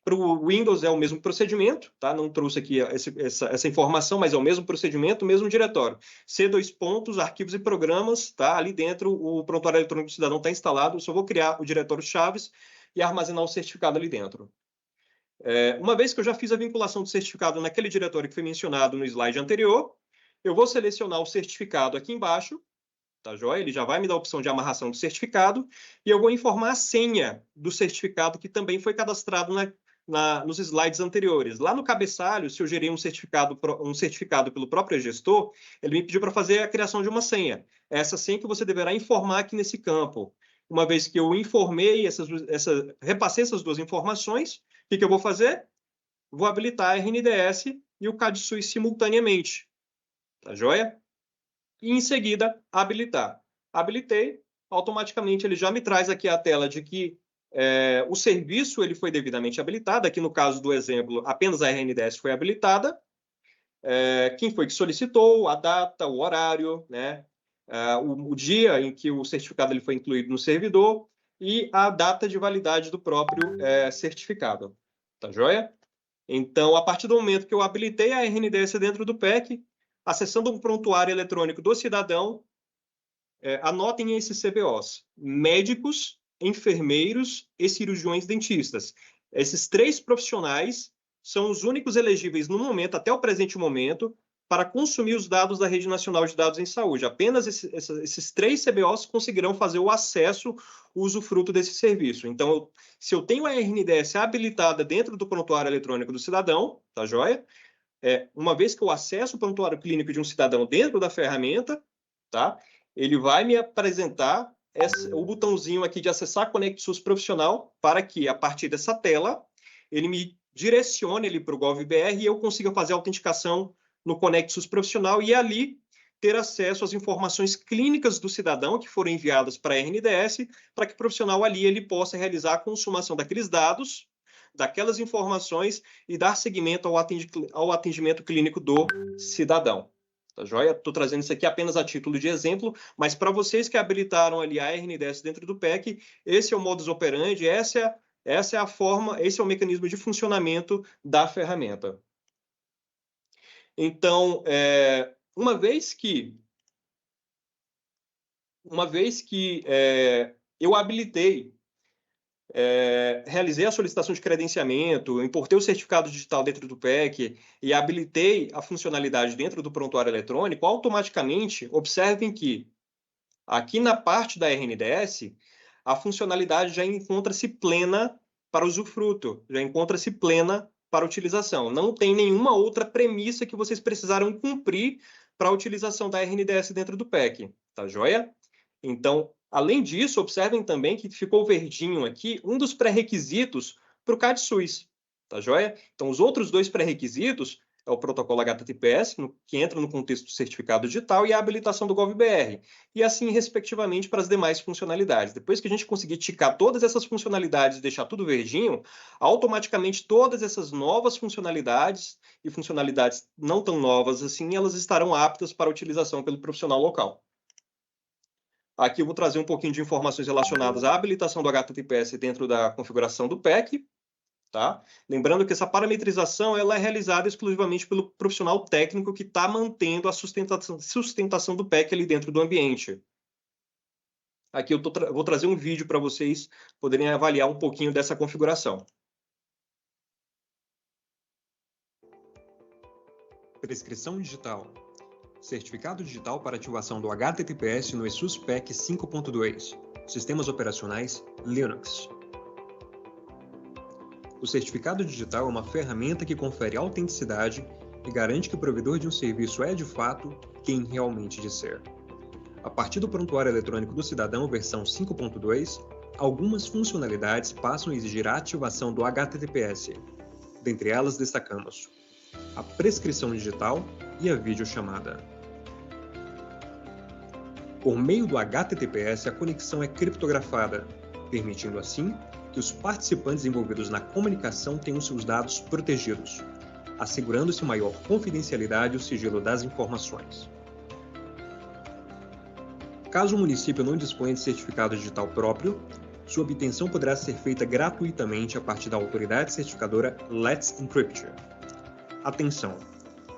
Speaker 4: para o Windows é o mesmo procedimento, tá? Não trouxe aqui essa informação, mas é o mesmo procedimento, o mesmo diretório. C2 pontos, arquivos e programas, tá? Ali dentro o prontuário eletrônico do cidadão está instalado, eu só vou criar o diretório chaves e armazenar o certificado ali dentro. Uma vez que eu já fiz a vinculação do certificado naquele diretório que foi mencionado no slide anterior, eu vou selecionar o certificado aqui embaixo, tá joia? Ele já vai me dar a opção de amarração do certificado e eu vou informar a senha do certificado que também foi cadastrado nos slides anteriores. Lá no cabeçalho, se eu gerei um certificado pelo próprio gestor, ele me pediu para fazer a criação de uma senha. É essa senha que você deverá informar aqui nesse campo. Uma vez que eu informei, repassei essas duas informações, o que eu vou fazer? Vou habilitar a RNDS e o CADSUI simultaneamente. Tá joia? E, em seguida, habilitar. Habilitei, automaticamente ele já me traz aqui a tela de que o serviço ele foi devidamente habilitado. Aqui, no caso do exemplo, apenas a RNDS foi habilitada. Quem foi que solicitou, a data, o horário, né? O dia em que o certificado ele foi incluído no servidor e a data de validade do próprio certificado. Tá joia? Então, a partir do momento que eu habilitei a RNDS dentro do PEC, acessando um prontuário eletrônico do cidadão, anotem esses CBOs: médicos, enfermeiros e cirurgiões dentistas. Esses 3 profissionais são os únicos elegíveis no momento, até o presente momento, para consumir os dados da Rede Nacional de Dados em Saúde. Apenas esses 3 CBOs conseguirão fazer o acesso, o usufruto desse serviço. Então, se eu tenho a RNDS habilitada dentro do prontuário eletrônico do cidadão, tá joia? Uma vez que eu acesso o prontuário clínico de um cidadão dentro da ferramenta, tá? Ele vai me apresentar o botãozinho aqui de acessar Conect SUS Profissional para que, a partir dessa tela, ele me direcione ali para o GovBR e eu consiga fazer a autenticação no Conect SUS Profissional e ali ter acesso às informações clínicas do cidadão que foram enviadas para a RNDS, para que o profissional ali ele possa realizar a consumação daqueles dados, daquelas informações e dar seguimento ao atendimento clínico do cidadão. Tá joia? Estou trazendo isso aqui apenas a título de exemplo, mas para vocês que habilitaram ali a RNDS dentro do PEC, esse é o modus operandi, essa é a forma, esse é o mecanismo de funcionamento da ferramenta. Então, uma vez que eu habilitei, realizei a solicitação de credenciamento, importei o certificado digital dentro do PEC e habilitei a funcionalidade dentro do prontuário eletrônico, automaticamente, observem que aqui na parte da RNDS, a funcionalidade já encontra-se plena para usufruto, já encontra-se plena para utilização. Não tem nenhuma outra premissa que vocês precisaram cumprir para a utilização da RNDS dentro do PEC, tá joia? Então, além disso, observem também que ficou verdinho aqui um dos pré-requisitos para o CADSUS, tá joia? Então, os outros 2 pré-requisitos é o protocolo HTTPS, que entra no contexto do certificado digital, e a habilitação do GovBR, e assim, respectivamente, para as demais funcionalidades. Depois que a gente conseguir ticar todas essas funcionalidades e deixar tudo verdinho, automaticamente todas essas novas funcionalidades e funcionalidades não tão novas assim, elas estarão aptas para utilização pelo profissional local. Aqui eu vou trazer um pouquinho de informações relacionadas à habilitação do HTTPS dentro da configuração do PEC. Tá? Lembrando que essa parametrização ela é realizada exclusivamente pelo profissional técnico que está mantendo a sustentação do PEC ali dentro do ambiente. Aqui eu vou trazer um vídeo para vocês poderem avaliar um pouquinho dessa configuração.
Speaker 5: Prescrição digital. Certificado digital para ativação do HTTPS no ESUS PEC 5.2. Sistemas operacionais Linux. O certificado digital é uma ferramenta que confere autenticidade e garante que o provedor de um serviço é, de fato, quem realmente disser. A partir do prontuário eletrônico do cidadão, versão 5.2, algumas funcionalidades passam a exigir a ativação do HTTPS. Dentre elas, destacamos a prescrição digital e a videochamada. Por meio do HTTPS, a conexão é criptografada, permitindo assim que os participantes envolvidos na comunicação tenham seus dados protegidos, assegurando-se maior confidencialidade e o sigilo das informações. Caso o município não disponha de certificado digital próprio, sua obtenção poderá ser feita gratuitamente a partir da autoridade certificadora Let's Encrypt. Atenção!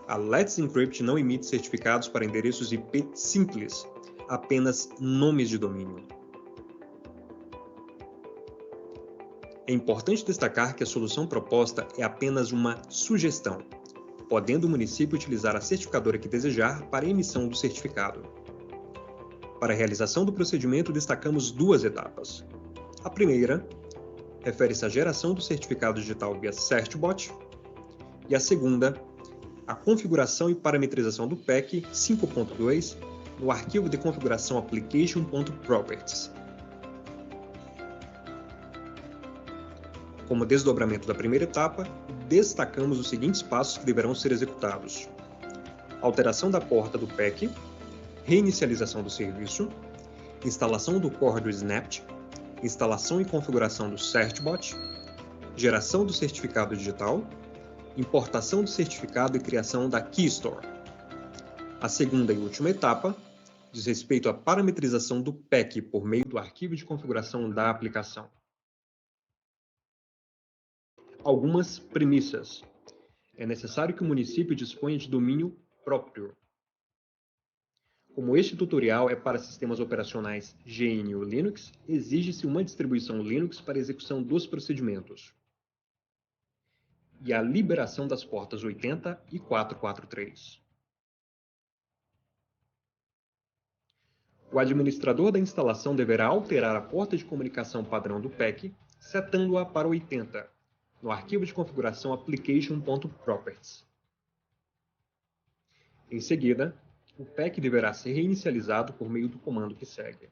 Speaker 5: A Let's Encrypt não emite certificados para endereços IP simples, apenas nomes de domínio. É importante destacar que a solução proposta é apenas uma sugestão, podendo o município utilizar a certificadora que desejar para a emissão do certificado. Para a realização do procedimento, destacamos 2 etapas. A primeira refere-se à geração do certificado digital via CertBot, e a segunda, a configuração e parametrização do PEC 5.2 no arquivo de configuração application.properties. Como desdobramento da primeira etapa, destacamos os seguintes passos que deverão ser executados: alteração da porta do PEC, reinicialização do serviço, instalação do core do Snapt, instalação e configuração do CertBot, geração do certificado digital, importação do certificado e criação da KeyStore. A segunda e última etapa diz respeito à parametrização do PEC por meio do arquivo de configuração da aplicação. Algumas premissas. É necessário que o município disponha de domínio próprio. Como este tutorial é para sistemas operacionais GNU Linux, exige-se uma distribuição Linux para execução dos procedimentos. E a liberação das portas 80 e 443. O administrador da instalação deverá alterar a porta de comunicação padrão do PEC, setando-a para 80, no arquivo de configuração application.properties. Em seguida, o PEC deverá ser reinicializado por meio do comando que segue.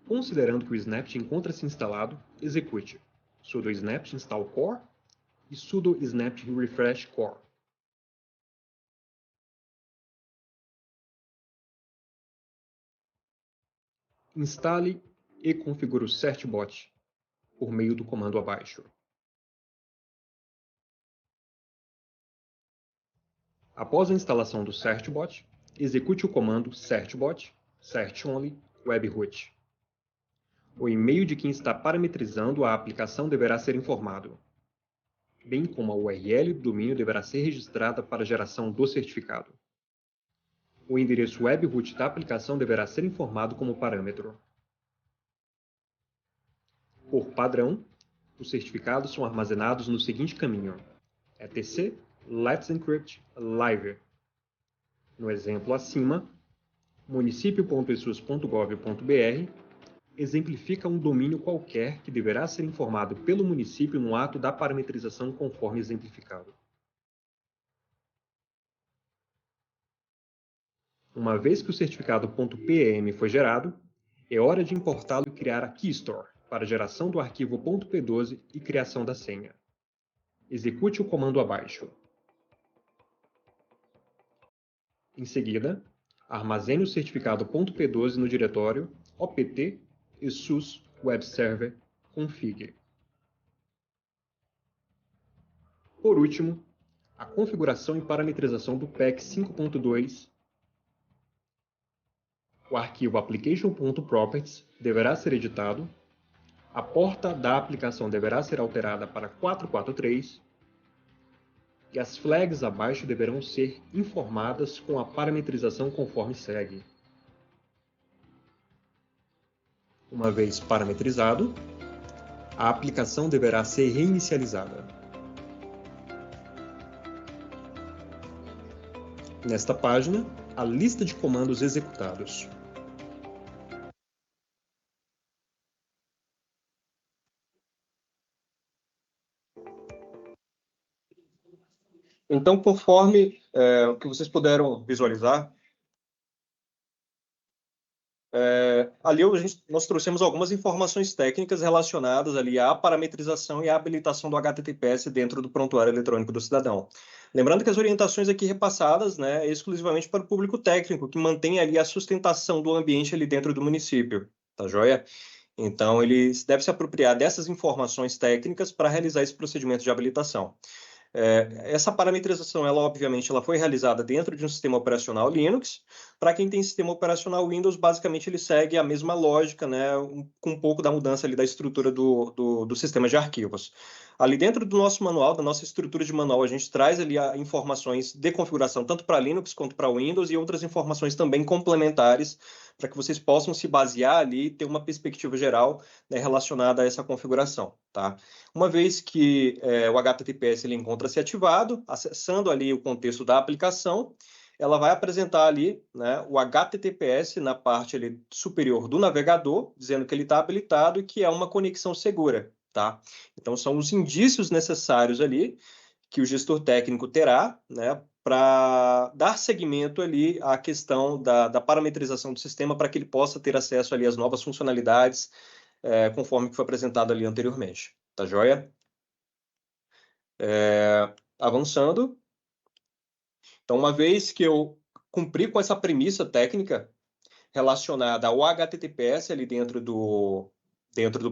Speaker 5: Considerando que o snapt encontra-se instalado, execute sudo snapt install core e sudo snapt refresh core. Instale e configure o certbot por meio do comando abaixo. Após a instalação do certbot, execute o comando certbot search-only webroot. O e-mail de quem está parametrizando a aplicação deverá ser informado, bem como a URL do domínio deverá ser registrada para a geração do certificado. O endereço webroot da aplicação deverá ser informado como parâmetro. Por padrão, os certificados são armazenados no seguinte caminho: etc let's encrypt live. No exemplo acima, municipio.esus.gov.br exemplifica um domínio qualquer que deverá ser informado pelo município no ato da parametrização conforme exemplificado. Uma vez que o certificado .pem foi gerado, é hora de importá-lo e criar a keystore para geração do arquivo .p12 e criação da senha. Execute o comando abaixo. Em seguida, armazene o certificado .p12 no diretório opt esus web server config. Por último, a configuração e parametrização do PEC 5.2. O arquivo application.properties deverá ser editado, a porta da aplicação deverá ser alterada para 443 e as flags abaixo deverão ser informadas com a parametrização conforme segue. Uma vez parametrizado, a aplicação deverá ser reinicializada. Nesta página, a lista de comandos executados.
Speaker 4: Então, conforme o que vocês puderam visualizar, ali nós trouxemos algumas informações técnicas relacionadas ali à parametrização e à habilitação do HTTPS dentro do prontuário eletrônico do cidadão. Lembrando que as orientações aqui repassadas, né, exclusivamente para o público técnico, que mantém ali a sustentação do ambiente ali dentro do município, tá joia? Então, ele deve se apropriar dessas informações técnicas para realizar esse procedimento de habilitação. Essa parametrização, obviamente, ela foi realizada dentro de um sistema operacional Linux. Para quem tem sistema operacional Windows, basicamente ele segue a mesma lógica, né, com um pouco da mudança ali da estrutura do sistema de arquivos. Ali dentro do nosso manual, da nossa estrutura de manual, a gente traz ali informações de configuração tanto para Linux quanto para Windows e outras informações também complementares para que vocês possam se basear ali e ter uma perspectiva geral, né, relacionada a essa configuração, tá? Uma vez que o HTTPS ele encontra-se ativado, acessando ali o contexto da aplicação, ela vai apresentar ali, né, o HTTPS na parte ali superior do navegador, dizendo que ele está habilitado e que é uma conexão segura, tá? Então, são os indícios necessários ali que o gestor técnico terá, né, para dar seguimento ali à questão da parametrização do sistema para que ele possa ter acesso ali às novas funcionalidades, conforme que foi apresentado ali anteriormente. Tá joia? Avançando. Então, uma vez que eu cumpri com essa premissa técnica relacionada ao HTTPS ali dentro do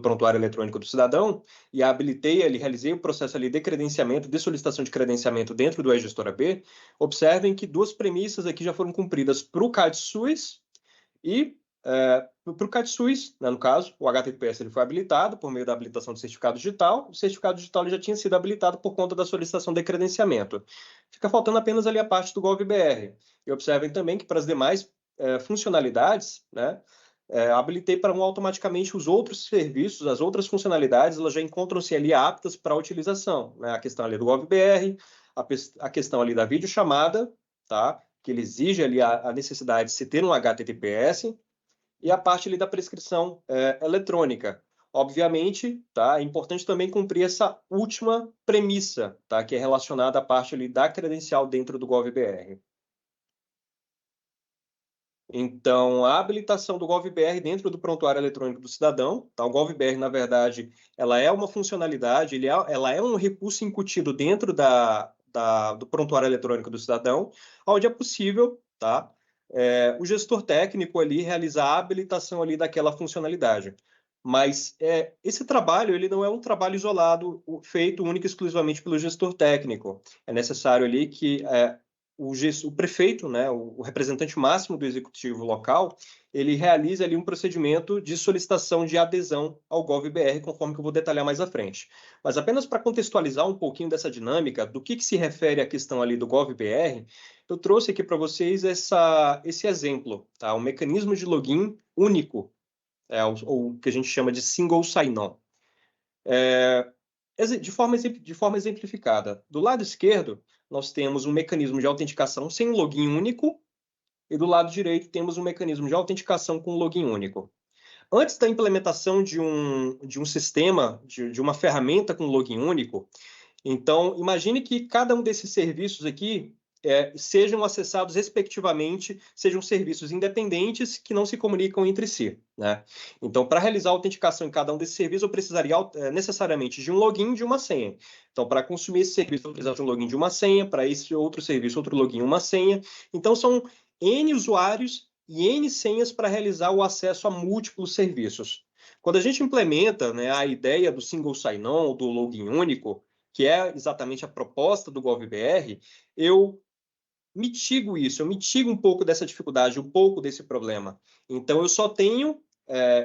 Speaker 4: prontuário eletrônico do cidadão e habilitei ali, realizei o processo ali de credenciamento, de solicitação de credenciamento dentro do eGestor AB, observem que duas premissas aqui já foram cumpridas para o CAD-SUS e para o CAD-SUS, né, no caso, o HTTPS ele foi habilitado por meio da habilitação do certificado digital, o certificado digital ele já tinha sido habilitado por conta da solicitação de credenciamento. Fica faltando apenas ali a parte do GovBR. E observem também que para as demais funcionalidades, né, habilitei para automaticamente os outros serviços, as outras funcionalidades, elas já encontram-se ali aptas para utilização, né? A questão ali do GovBR, a questão ali da videochamada, tá? Que ele exige ali a necessidade de se ter um HTTPS, e a parte ali da prescrição eletrônica. Obviamente, tá? É importante também cumprir essa última premissa, tá? Que é relacionada à parte ali da credencial dentro do GovBR. Então, a habilitação do GovBR dentro do prontuário eletrônico do cidadão, tá? O GovBR, na verdade, ela é uma funcionalidade, ela é um recurso incutido dentro do prontuário eletrônico do cidadão, onde é possível, tá? O gestor técnico ali realizar a habilitação ali daquela funcionalidade. Mas esse trabalho, ele não é um trabalho isolado, feito única e exclusivamente pelo gestor técnico. É necessário ali que o prefeito, né, o representante máximo do executivo local, ele realiza ali um procedimento de solicitação de adesão ao GovBR, conforme que eu vou detalhar mais à frente. Mas apenas para contextualizar um pouquinho dessa dinâmica, do que se refere à questão ali do GovBR, eu trouxe aqui para vocês esse exemplo, tá? Um mecanismo de login único, o que a gente chama de single sign-on. De forma exemplificada. Do lado esquerdo, nós temos um mecanismo de autenticação sem login único, e do lado direito temos um mecanismo de autenticação com login único. Antes da implementação de um sistema, de uma ferramenta com login único, então, imagine que cada um desses serviços aqui sejam acessados respectivamente, sejam serviços independentes que não se comunicam entre si, né? Então, para realizar a autenticação em cada um desses serviços, eu precisaria necessariamente de um login e de uma senha. Então, para consumir esse serviço, eu precisaria de um login de uma senha, para esse outro serviço, outro login e uma senha. Então, são N usuários e N senhas para realizar o acesso a múltiplos serviços. Quando a gente implementa, né, a ideia do single sign-on, do login único, que é exatamente a proposta do GovBR, eu mitigo isso, eu mitigo um pouco dessa dificuldade, um pouco desse problema. Então,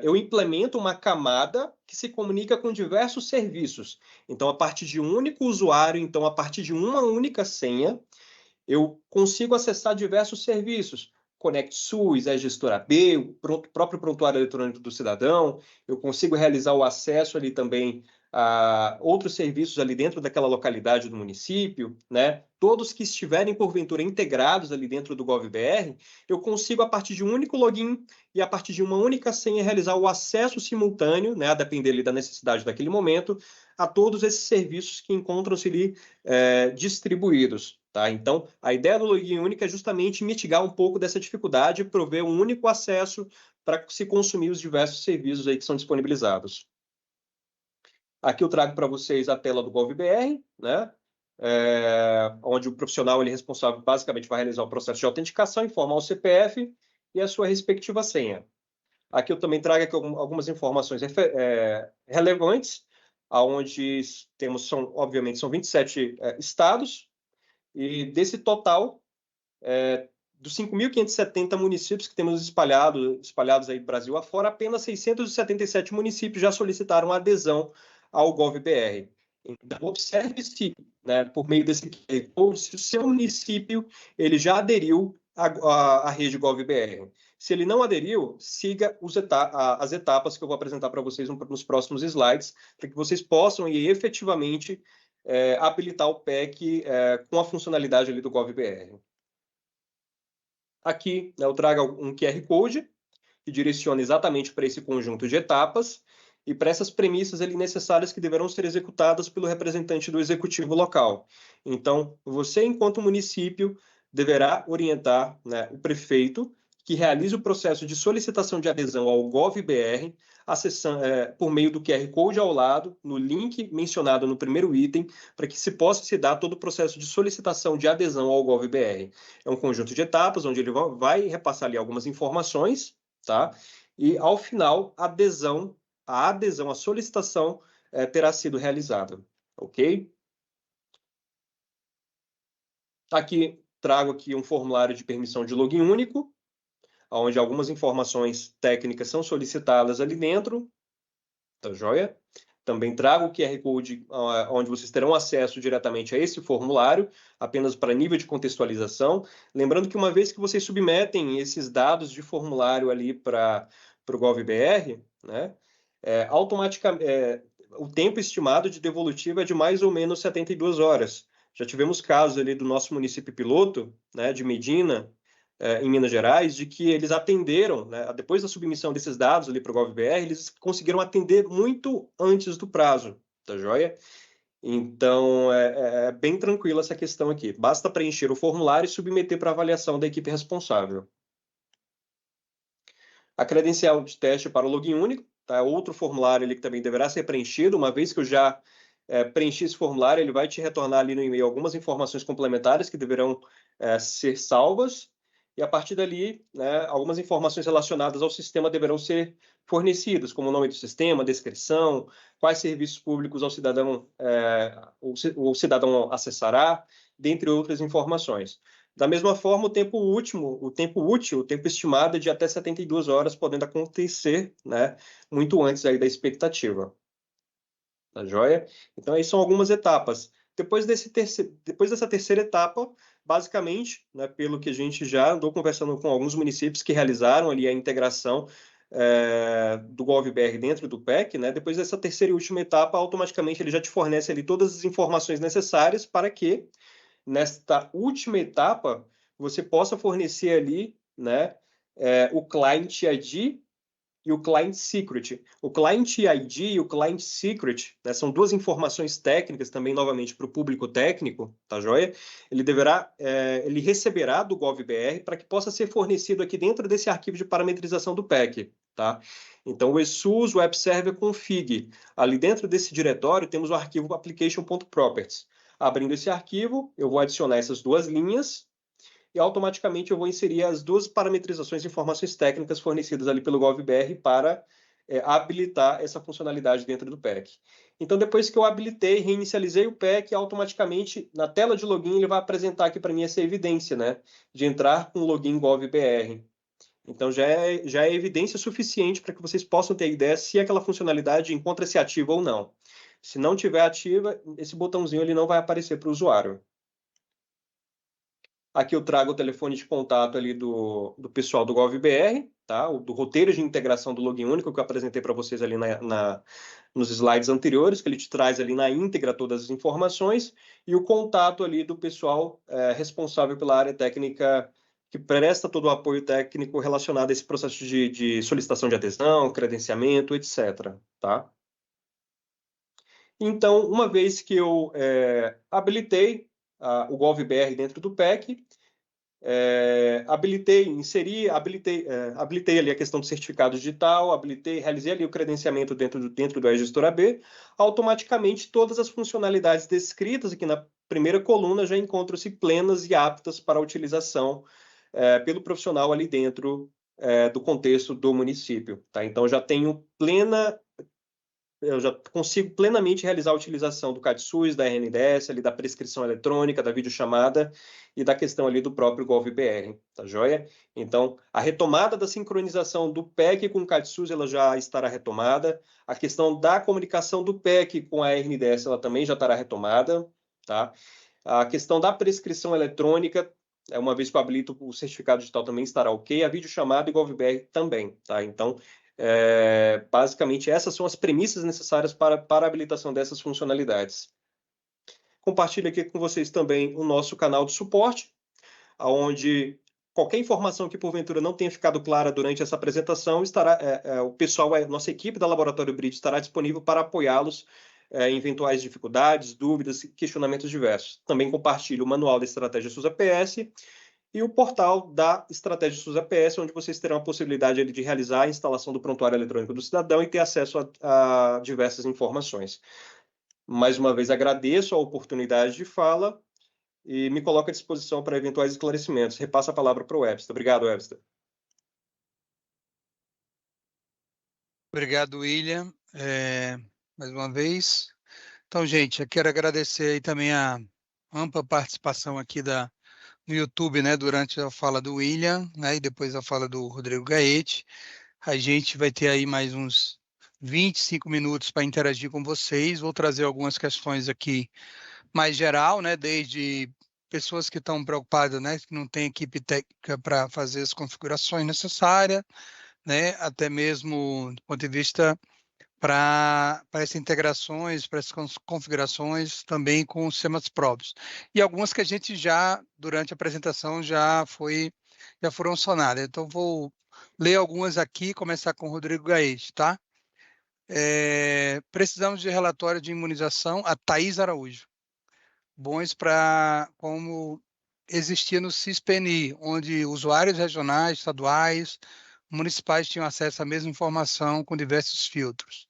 Speaker 4: eu implemento uma camada que se comunica com diversos serviços. Então, a partir de um único usuário, então, a partir de uma única senha, eu consigo acessar diversos serviços. ConectSUS, Gestor AB, o próprio prontuário eletrônico do cidadão, eu consigo realizar o acesso ali também a outros serviços ali dentro daquela localidade do município, né? Todos que estiverem, porventura, integrados ali dentro do GovBR, eu consigo, a partir de um único login e a partir de uma única senha, realizar o acesso simultâneo, né? A depender ali da necessidade daquele momento, a todos esses serviços que encontram-se ali distribuídos. Tá? Então, a ideia do login único é justamente mitigar um pouco dessa dificuldade e prover um único acesso para se consumir os diversos serviços aí que são disponibilizados. Aqui eu trago para vocês a tela do GovBR, né? Onde o profissional ele é responsável, basicamente, vai realizar o processo de autenticação, informar o CPF e a sua respectiva senha. Aqui eu também trago aqui algumas informações relevantes, onde obviamente, são 27 estados, e desse total, dos 5.570 municípios que temos espalhados aí do Brasil afora, apenas 677 municípios já solicitaram adesão ao GovBR. Então, observe-se, né, por meio desse QR Code, se o seu município ele já aderiu à rede GovBR. Se ele não aderiu, siga as etapas que eu vou apresentar para vocês nos próximos slides, para que vocês possam efetivamente habilitar o PEC com a funcionalidade ali do GovBR. Aqui, né, eu trago um QR Code que direciona exatamente para esse conjunto de etapas e para essas premissas ali necessárias que deverão ser executadas pelo representante do executivo local. Então, você, enquanto município, deverá orientar, né, o prefeito que realize o processo de solicitação de adesão ao GovBR, por meio do QR Code ao lado, no link mencionado no primeiro item, para que se possa se dar todo o processo de solicitação de adesão ao GovBR. É um conjunto de etapas, onde ele vai repassar ali algumas informações, tá? E, ao final, a adesão, a solicitação terá sido realizada, ok? Aqui, trago aqui um formulário de permissão de login único, onde algumas informações técnicas são solicitadas ali dentro, tá joia? Também trago o QR Code, onde vocês terão acesso diretamente a esse formulário, apenas para nível de contextualização. Lembrando que uma vez que vocês submetem esses dados de formulário ali para para o GovBR, né, automaticamente, o tempo estimado de devolutiva é de mais ou menos 72 horas. Já tivemos casos ali do nosso município piloto, né, de Medina, em Minas Gerais, de que eles atenderam, né, depois da submissão desses dados ali para o GovBR, eles conseguiram atender muito antes do prazo, tá joia? Então, é bem tranquila essa questão aqui. Basta preencher o formulário e submeter para avaliação da equipe responsável. A credencial de teste para o login único, tá? Outro formulário ali que também deverá ser preenchido. Uma vez que eu já preenchi esse formulário, ele vai te retornar ali no e-mail algumas informações complementares que deverão ser salvas. E a partir dali, né, algumas informações relacionadas ao sistema deverão ser fornecidas, como o nome do sistema, descrição, quais serviços públicos o cidadão acessará, dentre outras informações. Da mesma forma, o tempo útil, o tempo estimado é de até 72 horas, podendo acontecer, né, muito antes aí da expectativa. Tá joia? Então, aí são algumas etapas. Depois dessa terceira etapa, basicamente, né, pelo que a gente já andou conversando com alguns municípios que realizaram ali a integração do GovBR dentro do PEC, né, depois dessa terceira e última etapa, automaticamente ele já te fornece ali todas as informações necessárias para que, nesta última etapa, você possa fornecer ali, né, o Client ID e o Client Secret. O Client ID e o Client Secret, né, são duas informações técnicas também, novamente, para o público técnico, tá joia? Ele receberá do GovBR para que possa ser fornecido aqui dentro desse arquivo de parametrização do PEC, tá? Então, o ESUS Web Server Config. Ali dentro desse diretório, temos o arquivo application.properties. Abrindo esse arquivo, eu vou adicionar essas duas linhas, e automaticamente eu vou inserir as duas parametrizações e informações técnicas fornecidas ali pelo GovBR para habilitar essa funcionalidade dentro do PEC. Então, depois que eu habilitei, reinicializei o PEC, automaticamente, na tela de login, ele vai apresentar aqui para mim essa evidência, né, de entrar com o login GovBR. Então, já é evidência suficiente para que vocês possam ter ideia se aquela funcionalidade encontra-se ativa ou não. Se não tiver ativa, esse botãozinho ele não vai aparecer para o usuário. Aqui eu trago o telefone de contato ali do pessoal do GovBR, tá? Do roteiro de integração do login único que eu apresentei para vocês ali nos slides anteriores, que ele te traz ali na íntegra todas as informações, e o contato ali do pessoal responsável pela área técnica que presta todo o apoio técnico relacionado a esse processo de solicitação de adesão, credenciamento, etc. Tá? Então, uma vez que eu habilitei o GovBR dentro do PEC, habilitei ali a questão do certificado digital, realizei ali o credenciamento dentro do e-Gestor AB, automaticamente todas as funcionalidades descritas aqui na primeira coluna já encontram-se plenas e aptas para a utilização pelo profissional ali dentro do contexto do município. Tá? Então, eu já consigo plenamente realizar a utilização do CADSUS, da RNDS, ali da prescrição eletrônica, da videochamada e da questão ali do próprio GovBR, tá joia? Então, a retomada da sincronização do PEC com o CADSUS, ela já estará retomada. A questão da comunicação do PEC com a RNDS, ela também já estará retomada, tá? A questão da prescrição eletrônica, uma vez que eu habilito o certificado digital, também estará ok. A videochamada e o GovBR também, tá? Então, basicamente, essas são as premissas necessárias para a habilitação dessas funcionalidades. Compartilho aqui com vocês também o nosso canal de suporte, onde qualquer informação que porventura não tenha ficado clara durante essa apresentação, o pessoal, nossa equipe da Laboratório Bridge estará disponível para apoiá-los em eventuais dificuldades, dúvidas e questionamentos diversos. Também compartilho o manual da estratégia SUS APS e o portal da Estratégia SUS APS, onde vocês terão a possibilidade de realizar a instalação do prontuário eletrônico do cidadão e ter acesso a diversas informações. Mais uma vez, agradeço a oportunidade de fala e me coloco à disposição para eventuais esclarecimentos. Repasso a palavra para o Webster. Obrigado, Webster.
Speaker 3: Obrigado, William, mais uma vez. Então, gente, eu quero agradecer aí também a ampla participação aqui no YouTube, né, durante a fala do William, né, e depois a fala do Rodrigo Gaete. A gente vai ter aí mais uns 25 minutos para interagir com vocês. Vou trazer algumas questões aqui mais geral, né, desde pessoas que estão preocupadas, né, que não tem equipe técnica para fazer as configurações necessárias, né, até mesmo do ponto de vista para essas integrações, para essas configurações também com os sistemas próprios. E algumas que a gente já, durante a apresentação, já foram sonadas. Então, vou ler algumas aqui, começar com o Rodrigo Gaete, tá? Precisamos de relatório de imunização, a Thaís Araújo. Bons para como existia no CIS-PNI, onde usuários regionais, estaduais, municipais tinham acesso à mesma informação com diversos filtros.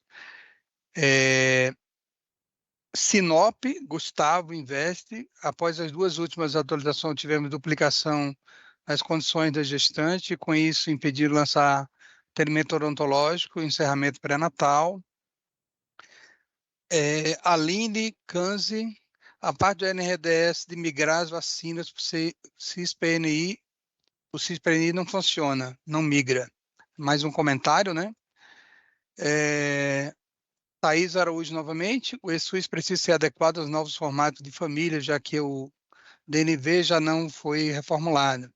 Speaker 3: Sinop, Gustavo Investe, após as duas últimas atualizações, tivemos duplicação nas condições da gestante, e com isso impedir lançar atendimento odontológico, encerramento pré-natal. Aline Kanzi, a parte do NRDS de migrar as vacinas para o CIS-PNI, o CIS-PNI não funciona, não migra. Mais um comentário, né? Thaís Araújo novamente, o eSUS precisa ser adequado aos novos formatos de família, já que o DNV já não foi reformulado.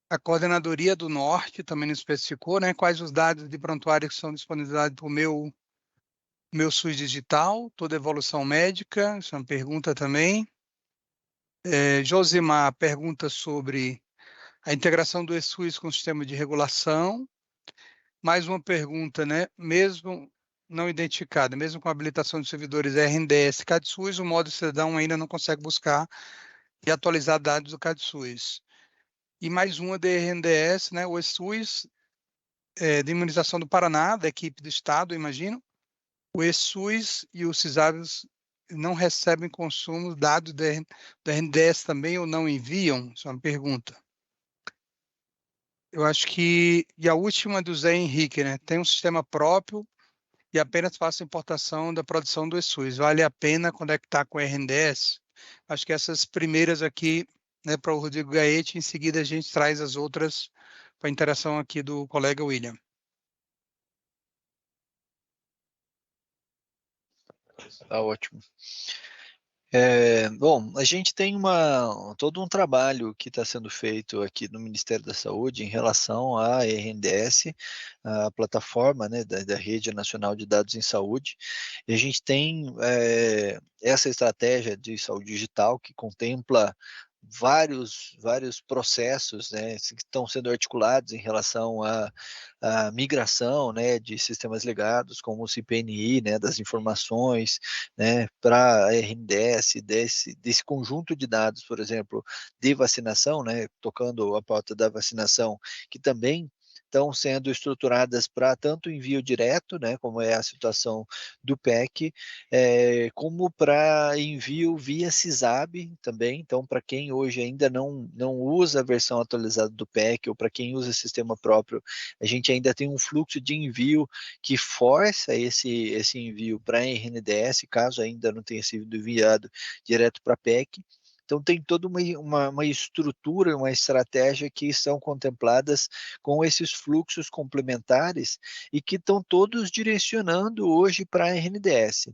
Speaker 3: A Coordenadoria do Norte também nos especificou, né, quais os dados de prontuário que são disponibilizados para o meu SUS digital, toda evolução médica, isso é uma pergunta também. Josimar pergunta sobre a integração do eSUS com o sistema de regulação. Mais uma pergunta, né? Mesmo não identificada, mesmo com a habilitação de servidores RNDS CADSUS, o modo cidadão ainda não consegue buscar e atualizar dados do CADSUS. E mais uma de RNDS, né? O eSUS de imunização do Paraná, da equipe do Estado, imagino. O eSUS e o CISABS não recebem consumo dados do RNDS também ou não enviam? Isso é uma pergunta. Eu acho que, e a última do Zé Henrique, né? Tem um sistema próprio e apenas faço importação da produção do eSUS. Vale a pena conectar com o RNDS? Acho que essas primeiras aqui, né, para o Rodrigo Gaete, em seguida a gente traz as outras para a interação aqui do colega William.
Speaker 1: Tá ótimo. Bom, a gente tem todo um trabalho que está sendo feito aqui no Ministério da Saúde em relação à RNDS, a plataforma, né, da Rede Nacional de Dados em Saúde, e a gente tem essa estratégia de saúde digital que contempla vários processos, né, que estão sendo articulados em relação à migração, né, de sistemas legados, como o CPNI, né, das informações, né, para a RNDS, desse conjunto de dados, por exemplo, de vacinação, né, tocando a pauta da vacinação, que também estão sendo estruturadas para tanto envio direto, né, como é a situação do PEC, como para envio via CISAB também. Então, para quem hoje ainda não usa a versão atualizada do PEC, ou para quem usa sistema próprio, a gente ainda tem um fluxo de envio que força esse envio para a RNDS, caso ainda não tenha sido enviado direto para a PEC. Então, tem toda uma estrutura, uma estratégia que são contempladas com esses fluxos complementares e que estão todos direcionando hoje para a RNDS.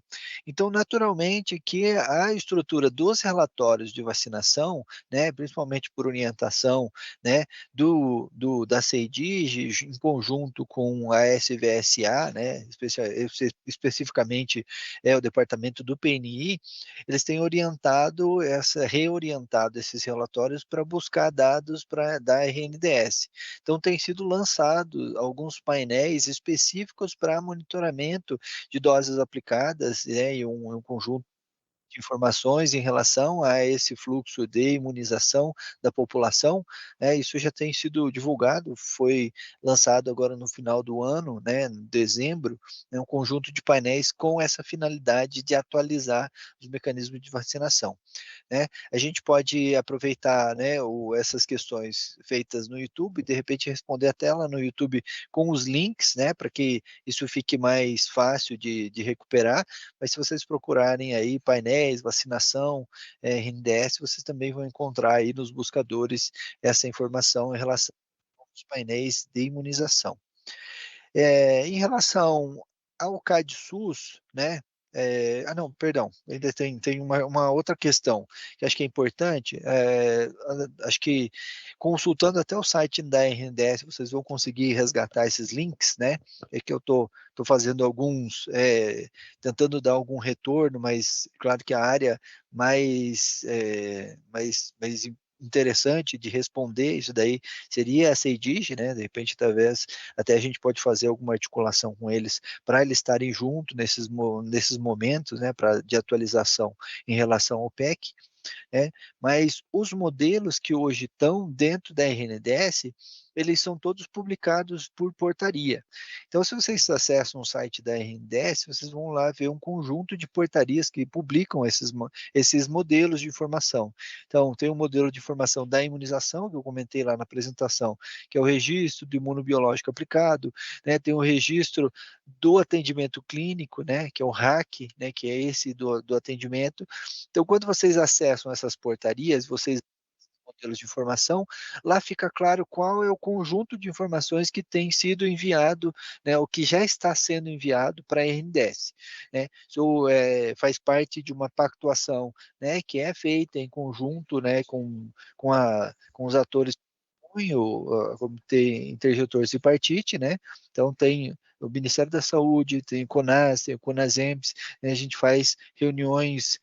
Speaker 1: Então, naturalmente, que a estrutura dos relatórios de vacinação, né, principalmente por orientação, né, da CEDIG, em conjunto com a SVSA, né, especificamente o departamento do PNI, eles têm reorientado esses relatórios para buscar dados da RNDS. Então, tem sido lançado alguns painéis específicos para monitoramento de doses aplicadas, né, e um conjunto de informações em relação a esse fluxo de imunização da população, né, isso já tem sido divulgado, foi lançado agora no final do ano, né, em dezembro, né, um conjunto de painéis com essa finalidade de atualizar os mecanismos de vacinação. Né? A gente pode aproveitar, né, essas questões feitas no YouTube, de repente responder a tela no YouTube com os links, né, para que isso fique mais fácil de recuperar, mas se vocês procurarem aí painéis, vacinação, RNDS, vocês também vão encontrar aí nos buscadores essa informação em relação aos painéis de imunização. Em relação ao CADSUS, né, Não, perdão, ainda tem uma outra questão que acho que é importante. Acho que consultando até o site da RNDS, vocês vão conseguir resgatar esses links, né? É que eu tô fazendo alguns, tentando dar algum retorno, mas claro que a área mais interessante de responder isso daí seria a CEDIG, né? De repente, talvez até a gente pode fazer alguma articulação com eles para eles estarem juntos nesses momentos, né, de atualização em relação ao PEC, né? Mas os modelos que hoje estão dentro da RNDS, eles são todos publicados por portaria. Então, se vocês acessam o site da RNDS, vocês vão lá ver um conjunto de portarias que publicam esses modelos de informação. Então, tem um modelo de informação da imunização, que eu comentei lá na apresentação, que é o registro do imunobiológico aplicado, né? Tem o registro do atendimento clínico, né? Que é o RAC, né? Que é esse do atendimento. Então, quando vocês acessam essas portarias, vocês modelos de informação, lá fica claro qual é o conjunto de informações que tem sido enviado, né, o que já está sendo enviado para a RNDS. Né? Isso faz parte de uma pactuação, né, que é feita em conjunto, né, com os atores, o Comitê Interdiretor Tripartite, né? Então tem o Ministério da Saúde, tem o CONAS, tem o CONASEMS, né? A gente faz reuniões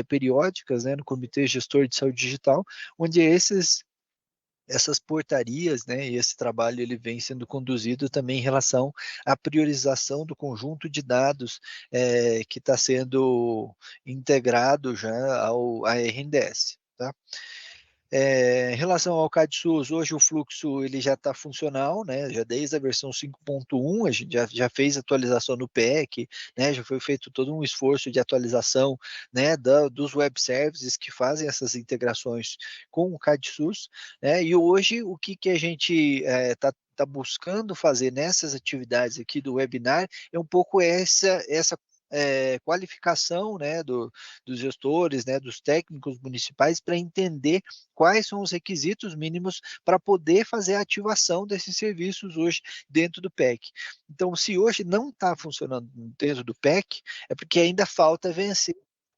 Speaker 1: periódicas, né, no Comitê Gestor de Saúde Digital, onde essas portarias, né, e esse trabalho ele vem sendo conduzido também em relação à priorização do conjunto de dados que está sendo integrado já à RNDS, tá? Em relação ao CADSUS, hoje o fluxo ele já está funcional, né? Já desde a versão 5.1, a gente já fez atualização no PEC, né? Já foi feito todo um esforço de atualização, né, dos web services que fazem essas integrações com o CADSUS, né? E hoje o que a gente está buscando fazer nessas atividades aqui do webinar é um pouco essa qualificação, né, dos gestores, né, dos técnicos municipais para entender quais são os requisitos mínimos para poder fazer a ativação desses serviços hoje dentro do PEC. Então, se hoje não está funcionando dentro do PEC, é porque ainda falta vencer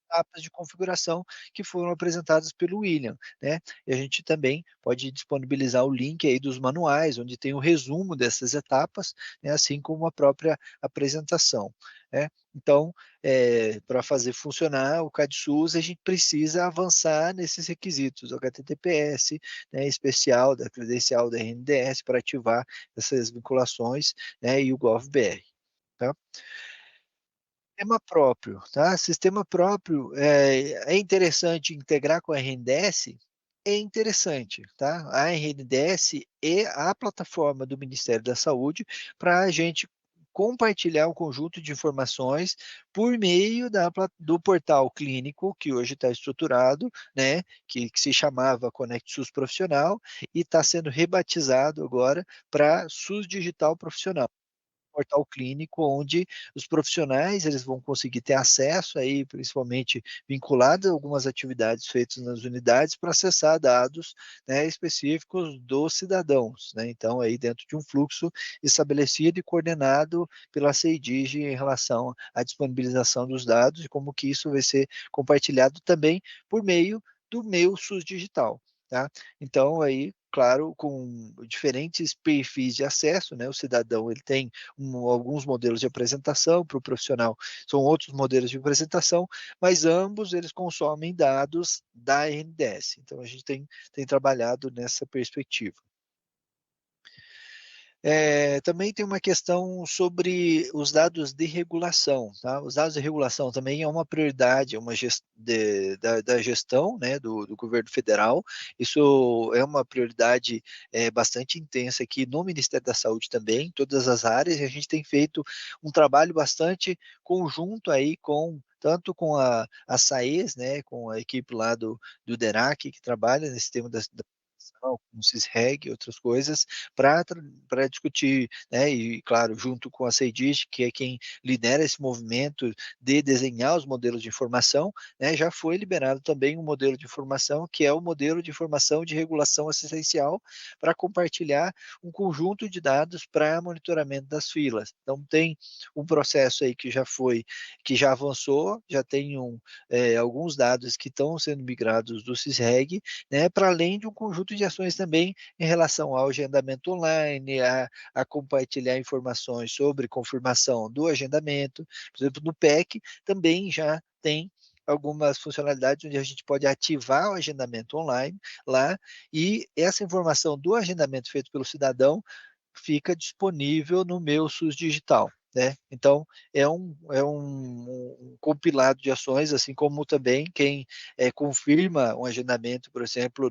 Speaker 1: etapas de configuração que foram apresentadas pelo William, né? E a gente também pode disponibilizar o link aí dos manuais, onde tem o resumo dessas etapas, né, assim como a própria apresentação, né? Então, para fazer funcionar o CADSUS, a gente precisa avançar nesses requisitos, o HTTPS, né, especial da credencial da RNDS para ativar essas vinculações, né, e o GovBR, tá? Sistema próprio, tá? Sistema próprio é interessante integrar com a RNDS? É interessante, tá? A RNDS é a plataforma do Ministério da Saúde para a gente compartilhar um conjunto de informações por meio do portal clínico, que hoje está estruturado, né, que se chamava Conect SUS Profissional, e está sendo rebatizado agora para SUS Digital Profissional, portal clínico, onde os profissionais eles vão conseguir ter acesso aí, principalmente vinculado a algumas atividades feitas nas unidades, para acessar dados, né, específicos dos cidadãos, né? Então, aí dentro de um fluxo estabelecido e coordenado pela CEDIG em relação à disponibilização dos dados e como que isso vai ser compartilhado também por meio do meu SUS Digital. Tá? Então, aí, claro, com diferentes perfis de acesso, né? O cidadão ele tem alguns modelos de apresentação, para o profissional são outros modelos de apresentação, mas ambos eles consomem dados da RNDS. Então, a gente tem trabalhado nessa perspectiva. Também tem uma questão sobre os dados de regulação, tá? Os dados de regulação também é uma prioridade, da gestão, né, do governo federal. Isso é uma prioridade bastante intensa aqui no Ministério da Saúde também, em todas as áreas, e a gente tem feito um trabalho bastante conjunto aí tanto com a SAES, né, com a equipe lá do DENAC, que trabalha nesse tema da com o CISREG e outras coisas, para discutir, né, e claro, junto com a CEDIG, que é quem lidera esse movimento de desenhar os modelos de informação, né, já foi liberado também um modelo de informação, que é o modelo de informação de regulação assistencial, para compartilhar um conjunto de dados para monitoramento das filas. Então, tem um processo aí que já avançou, já tem alguns dados que estão sendo migrados do CISREG, né, para além de um conjunto de ações também em relação ao agendamento online, a compartilhar informações sobre confirmação do agendamento. Por exemplo, no PEC também já tem algumas funcionalidades onde a gente pode ativar o agendamento online lá, e essa informação do agendamento feito pelo cidadão fica disponível no meu SUS Digital, né? Então, é um compilado de ações, assim como também quem confirma um agendamento, por exemplo,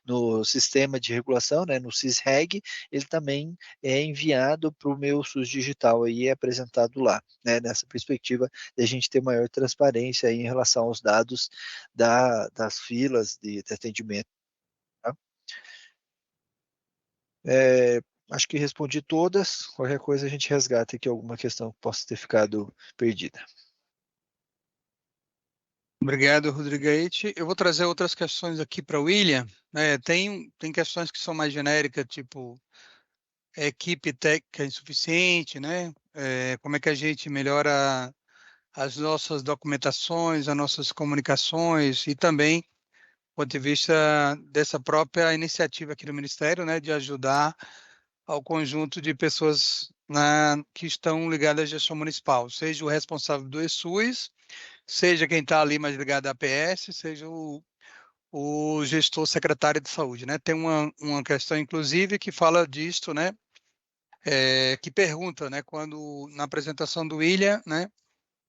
Speaker 1: no sistema de regulação, né, no CISREG, ele também é enviado para o meu SUS Digital e é apresentado lá, né, nessa perspectiva de a gente ter maior transparência aí em relação aos dados das filas de atendimento. Tá? Acho que respondi todas. Qualquer coisa a gente resgata aqui alguma questão que possa ter ficado perdida.
Speaker 3: Obrigado, Rodrigo Gaete. Eu vou trazer outras questões aqui para o William. Tem questões que são mais genéricas, tipo equipe técnica insuficiente, né? Como é que a gente melhora as nossas documentações, as nossas comunicações e também, do ponto de vista dessa própria iniciativa aqui do Ministério, né, de ajudar ao conjunto de pessoas que estão ligadas à gestão municipal, seja o responsável do ESUS, seja quem está ali mais ligado à APS, seja o gestor secretário de saúde, né? Tem uma questão, inclusive, que fala disto, né? Que pergunta, né? Quando na apresentação do William, né?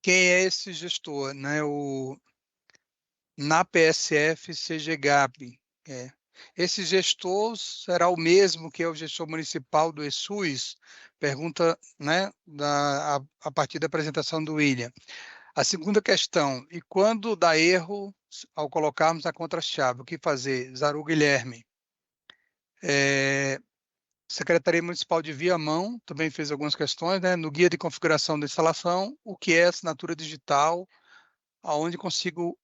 Speaker 3: Quem é esse gestor, né? Na PSF CGGAP. Esse gestor será o mesmo que é o gestor municipal do ESUS? Pergunta, né? A partir da apresentação do William. A segunda questão, e quando dá erro ao colocarmos a contra-chave, o que fazer? Zaru Guilherme. Secretaria Municipal de Viamão também fez algumas questões, né? No guia de configuração da instalação, o que é assinatura digital, aonde consigo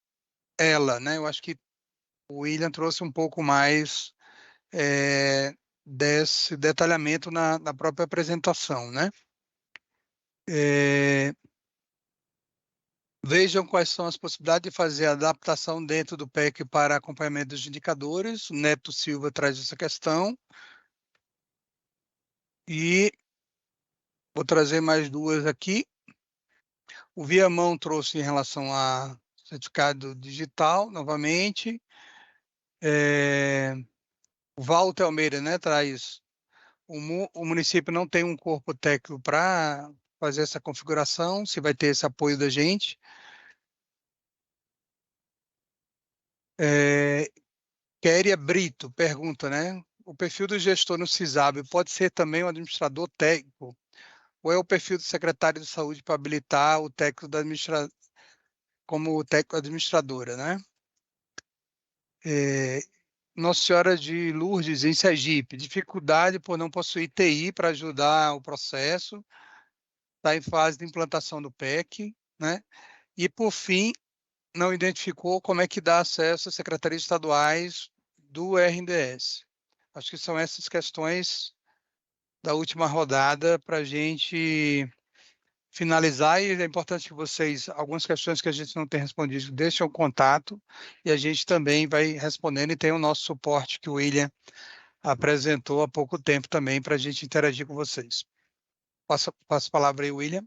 Speaker 3: ela, né? Eu acho que o William trouxe um pouco mais desse detalhamento na própria apresentação, né? Vejam quais são as possibilidades de fazer a adaptação dentro do PEC para acompanhamento dos indicadores. O Neto Silva traz essa questão. E vou trazer mais duas aqui. O Viamão trouxe em relação a certificado digital, novamente. O Walter Almeida, né, traz. O município não tem um corpo técnico para fazer essa configuração, se vai ter esse apoio da gente. Kéria Brito pergunta, né? O perfil do gestor no CISAB pode ser também um administrador técnico? Ou é o perfil do secretário de saúde para habilitar o técnico como técnico administradora, né? Nossa Senhora de Lourdes, em Sergipe, dificuldade por não possuir TI para ajudar o processo, está em fase de implantação do PEC, né? E, por fim, não identificou como é que dá acesso às secretarias estaduais do RNDS. Acho que são essas questões da última rodada para a gente finalizar, e é importante que vocês, algumas questões que a gente não tem respondido, deixem o contato e a gente também vai respondendo, e tem o nosso suporte que o William apresentou há pouco tempo também para a gente interagir com vocês. Passo a palavra aí, William.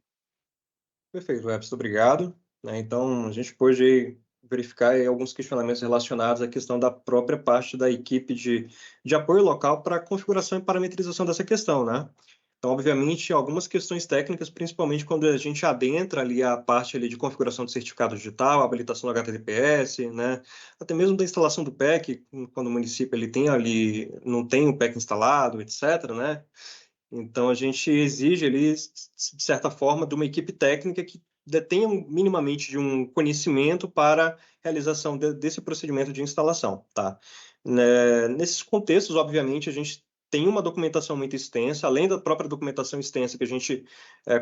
Speaker 4: Perfeito, Webster, obrigado. Então, a gente pôde verificar aí alguns questionamentos relacionados à questão da própria parte da equipe de apoio local para a configuração e parametrização dessa questão, né? Então, obviamente, algumas questões técnicas, principalmente quando a gente adentra ali a parte ali de configuração do certificado digital, habilitação do HTTPS, né? Até mesmo da instalação do PEC, quando o município ele tem ali, não tem o PEC instalado, etc., né? Então, a gente exige ali, de certa forma, de uma equipe técnica que detenha minimamente de um conhecimento para a realização desse procedimento de instalação, tá? né? Nesses contextos, obviamente, a gente tem uma documentação muito extensa, além da própria documentação extensa que a gente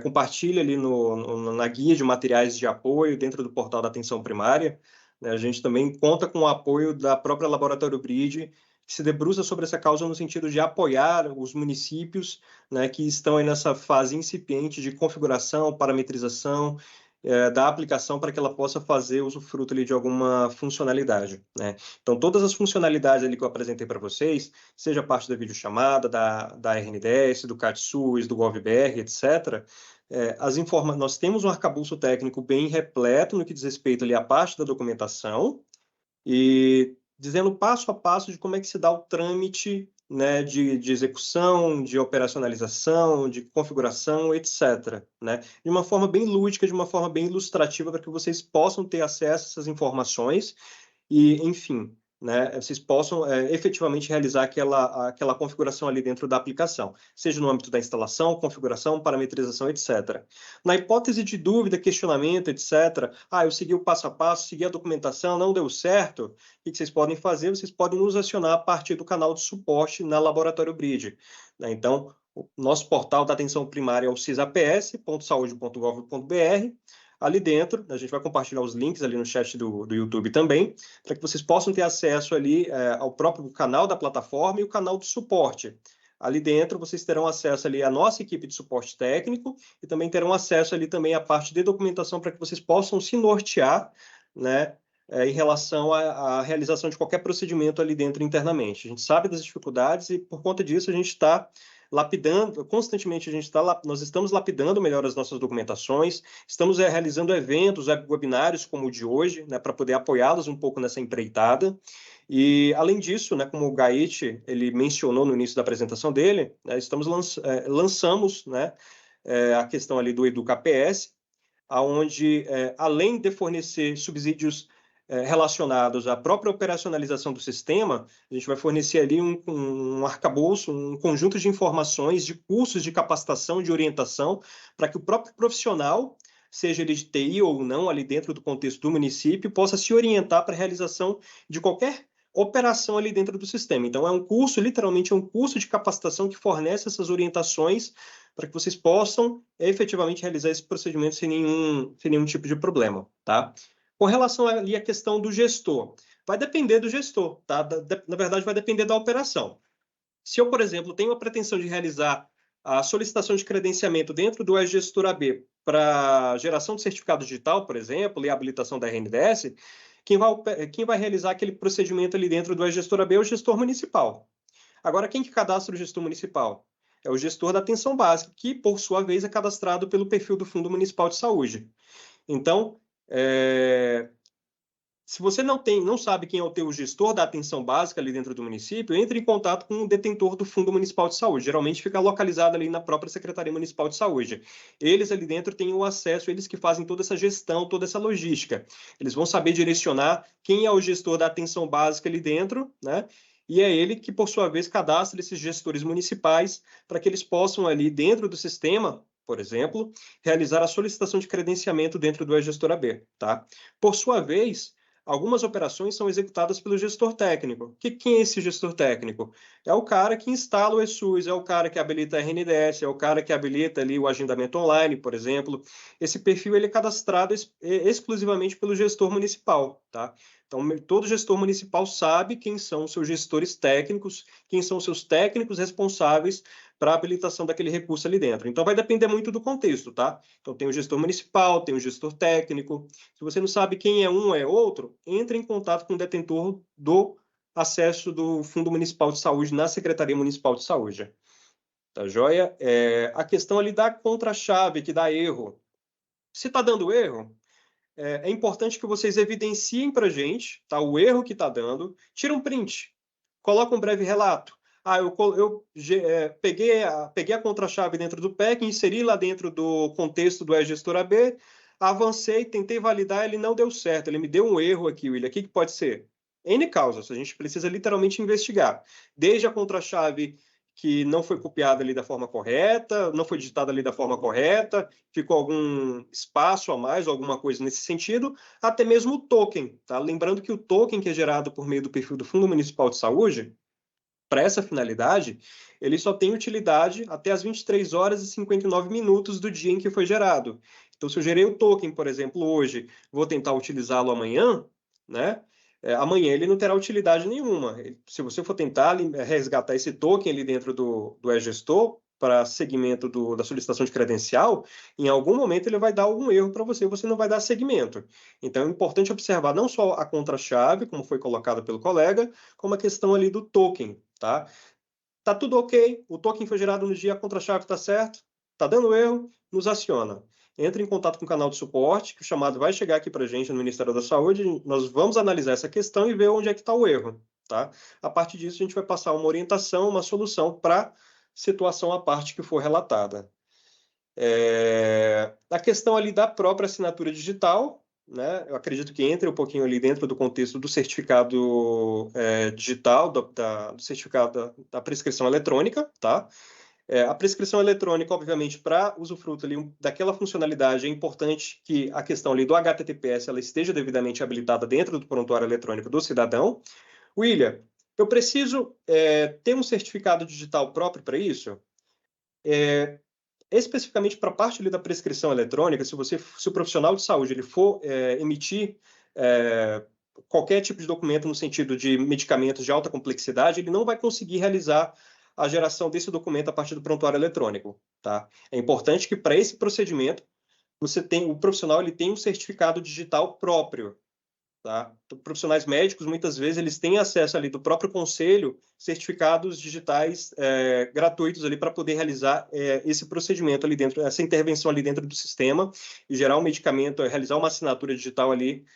Speaker 4: compartilha ali na guia de materiais de apoio dentro do portal da atenção primária, né? A gente também conta com o apoio da própria Laboratório BRID, que se debruça sobre essa causa no sentido de apoiar os municípios, né, que estão aí nessa fase incipiente de configuração, parametrização, da aplicação para que ela possa fazer usufruto ali de alguma funcionalidade, né? Então, todas as funcionalidades ali que eu apresentei para vocês, seja parte da videochamada, da RNDS, do CAT-SUS, do GovBR, etc., nós temos um arcabouço técnico bem repleto no que diz respeito ali à parte da documentação e dizendo passo a passo de como é que se dá o trâmite, né, de execução, de operacionalização, de configuração, etc., né? De uma forma bem lúdica, de uma forma bem ilustrativa, para que vocês possam ter acesso a essas informações e, enfim, né, vocês possam efetivamente realizar aquela configuração ali dentro da aplicação, seja no âmbito da instalação, configuração, parametrização, etc. Na hipótese de dúvida, questionamento, etc., eu segui o passo a passo, segui a documentação, não deu certo, o que vocês podem fazer? Vocês podem nos acionar a partir do canal de suporte na Laboratório BRID, né? Então, o nosso portal da atenção primária é o cisaps.saude.gov.br. Ali dentro, a gente vai compartilhar os links ali no chat do YouTube também, para que vocês possam ter acesso ali ao próprio canal da plataforma e o canal de suporte. Ali dentro, vocês terão acesso ali à nossa equipe de suporte técnico e também terão acesso ali também à parte de documentação para que vocês possam se nortear, né, em relação à realização de qualquer procedimento ali dentro internamente. A gente sabe das dificuldades e, por conta disso, a gente está lapidando, constantemente nós estamos lapidando melhor as nossas documentações, estamos realizando eventos, webinários como o de hoje, né, para poder apoiá-los um pouco nessa empreitada. E, além disso, né, como o Gaete, ele mencionou no início da apresentação dele, né, lançamos, né, a questão ali do EducaPS, onde, além de fornecer subsídios relacionados à própria operacionalização do sistema, a gente vai fornecer ali um arcabouço, um conjunto de informações, de cursos de capacitação, de orientação, para que o próprio profissional, seja ele de TI ou não, ali dentro do contexto do município, possa se orientar para a realização de qualquer operação ali dentro do sistema. Então, literalmente é um curso de capacitação que fornece essas orientações para que vocês possam efetivamente realizar esse procedimento sem nenhum tipo de problema, tá? Com relação ali à questão do gestor, vai depender do gestor, tá? Na verdade, vai depender da operação. Se eu, por exemplo, tenho a pretensão de realizar a solicitação de credenciamento dentro do E-Gestor AB para geração de certificado digital, por exemplo, e a habilitação da RNDS, quem vai realizar aquele procedimento ali dentro do E-Gestor AB é o gestor municipal. Agora, quem que cadastra o gestor municipal? É o gestor da atenção básica, que, por sua vez, é cadastrado pelo perfil do Fundo Municipal de Saúde. Então, se você não sabe quem é o teu gestor da atenção básica ali dentro do município, entre em contato com o detentor do Fundo Municipal de Saúde. Geralmente fica localizado ali na própria Secretaria Municipal de Saúde. Eles ali dentro têm o acesso, eles que fazem toda essa gestão, toda essa logística. Eles vão saber direcionar quem é o gestor da atenção básica ali dentro, né? E é ele que, por sua vez, cadastra esses gestores municipais para que eles possam ali dentro do sistema, por exemplo, realizar a solicitação de credenciamento dentro do E-Gestor AB, tá? Por sua vez, algumas operações são executadas pelo gestor técnico. Quem é esse gestor técnico? É o cara que instala o eSUS, é o cara que habilita a RNDS, é o cara que habilita ali o agendamento online, por exemplo. Esse perfil ele é cadastrado exclusivamente pelo gestor municipal, tá? Então, todo gestor municipal sabe quem são os seus gestores técnicos, quem são os seus técnicos responsáveis para a habilitação daquele recurso ali dentro. Então, vai depender muito do contexto, tá? Então, tem o gestor municipal, tem o gestor técnico. Se você não sabe quem é um ou é outro, entre em contato com o detentor do acesso do Fundo Municipal de Saúde na Secretaria Municipal de Saúde. Tá joia? A questão ali da contra-chave, que dá erro. Se está dando erro, é importante que vocês evidenciem para a gente, tá, o erro que está dando, tira um print, coloca um breve relato. Eu peguei a contra-chave dentro do PEC, inseri lá dentro do contexto do E-Gestor AB, avancei, tentei validar, ele não deu certo, ele me deu um erro aqui, William. O que pode ser? N causas, a gente precisa literalmente investigar. Desde a contra-chave que não foi copiada ali da forma correta, não foi digitada ali da forma correta, ficou algum espaço a mais, alguma coisa nesse sentido, até mesmo o token, tá? Lembrando que o token que é gerado por meio do perfil do Fundo Municipal de Saúde, para essa finalidade, ele só tem utilidade até as 23 horas e 59 minutos do dia em que foi gerado. Então, se eu gerei o token, por exemplo, hoje, vou tentar utilizá-lo amanhã, né? Amanhã ele não terá utilidade nenhuma. Se você for tentar resgatar esse token ali dentro do e-gestor para segmento da solicitação de credencial, em algum momento ele vai dar algum erro para você, você não vai dar segmento. Então é importante observar não só a contra-chave, como foi colocado pelo colega, como a questão ali do token, tá? Tá tudo ok, o token foi gerado no dia, a contra-chave está certo, tá dando erro, nos aciona. Entre em contato com o canal de suporte, que o chamado vai chegar aqui para a gente no Ministério da Saúde, nós vamos analisar essa questão e ver onde é que está o erro, tá? A partir disso, a gente vai passar uma orientação, uma solução para situação à parte que for relatada. A questão ali da própria assinatura digital, né? Eu acredito que entre um pouquinho ali dentro do contexto do certificado digital, do certificado da prescrição eletrônica, tá? A prescrição eletrônica, obviamente, para usufruto ali daquela funcionalidade, é importante que a questão ali do HTTPS ela esteja devidamente habilitada dentro do prontuário eletrônico do cidadão. William, eu preciso ter um certificado digital próprio para isso? Especificamente para a parte ali da prescrição eletrônica, se o profissional de saúde ele for emitir qualquer tipo de documento no sentido de medicamentos de alta complexidade, ele não vai conseguir realizar a geração desse documento a partir do prontuário eletrônico, tá? É importante que para esse procedimento o profissional ele tem um certificado digital próprio, tá? Profissionais médicos muitas vezes eles têm acesso ali do próprio conselho certificados digitais gratuitos ali para poder realizar esse procedimento ali dentro, essa intervenção ali dentro do sistema e gerar um medicamento, realizar uma assinatura digital ali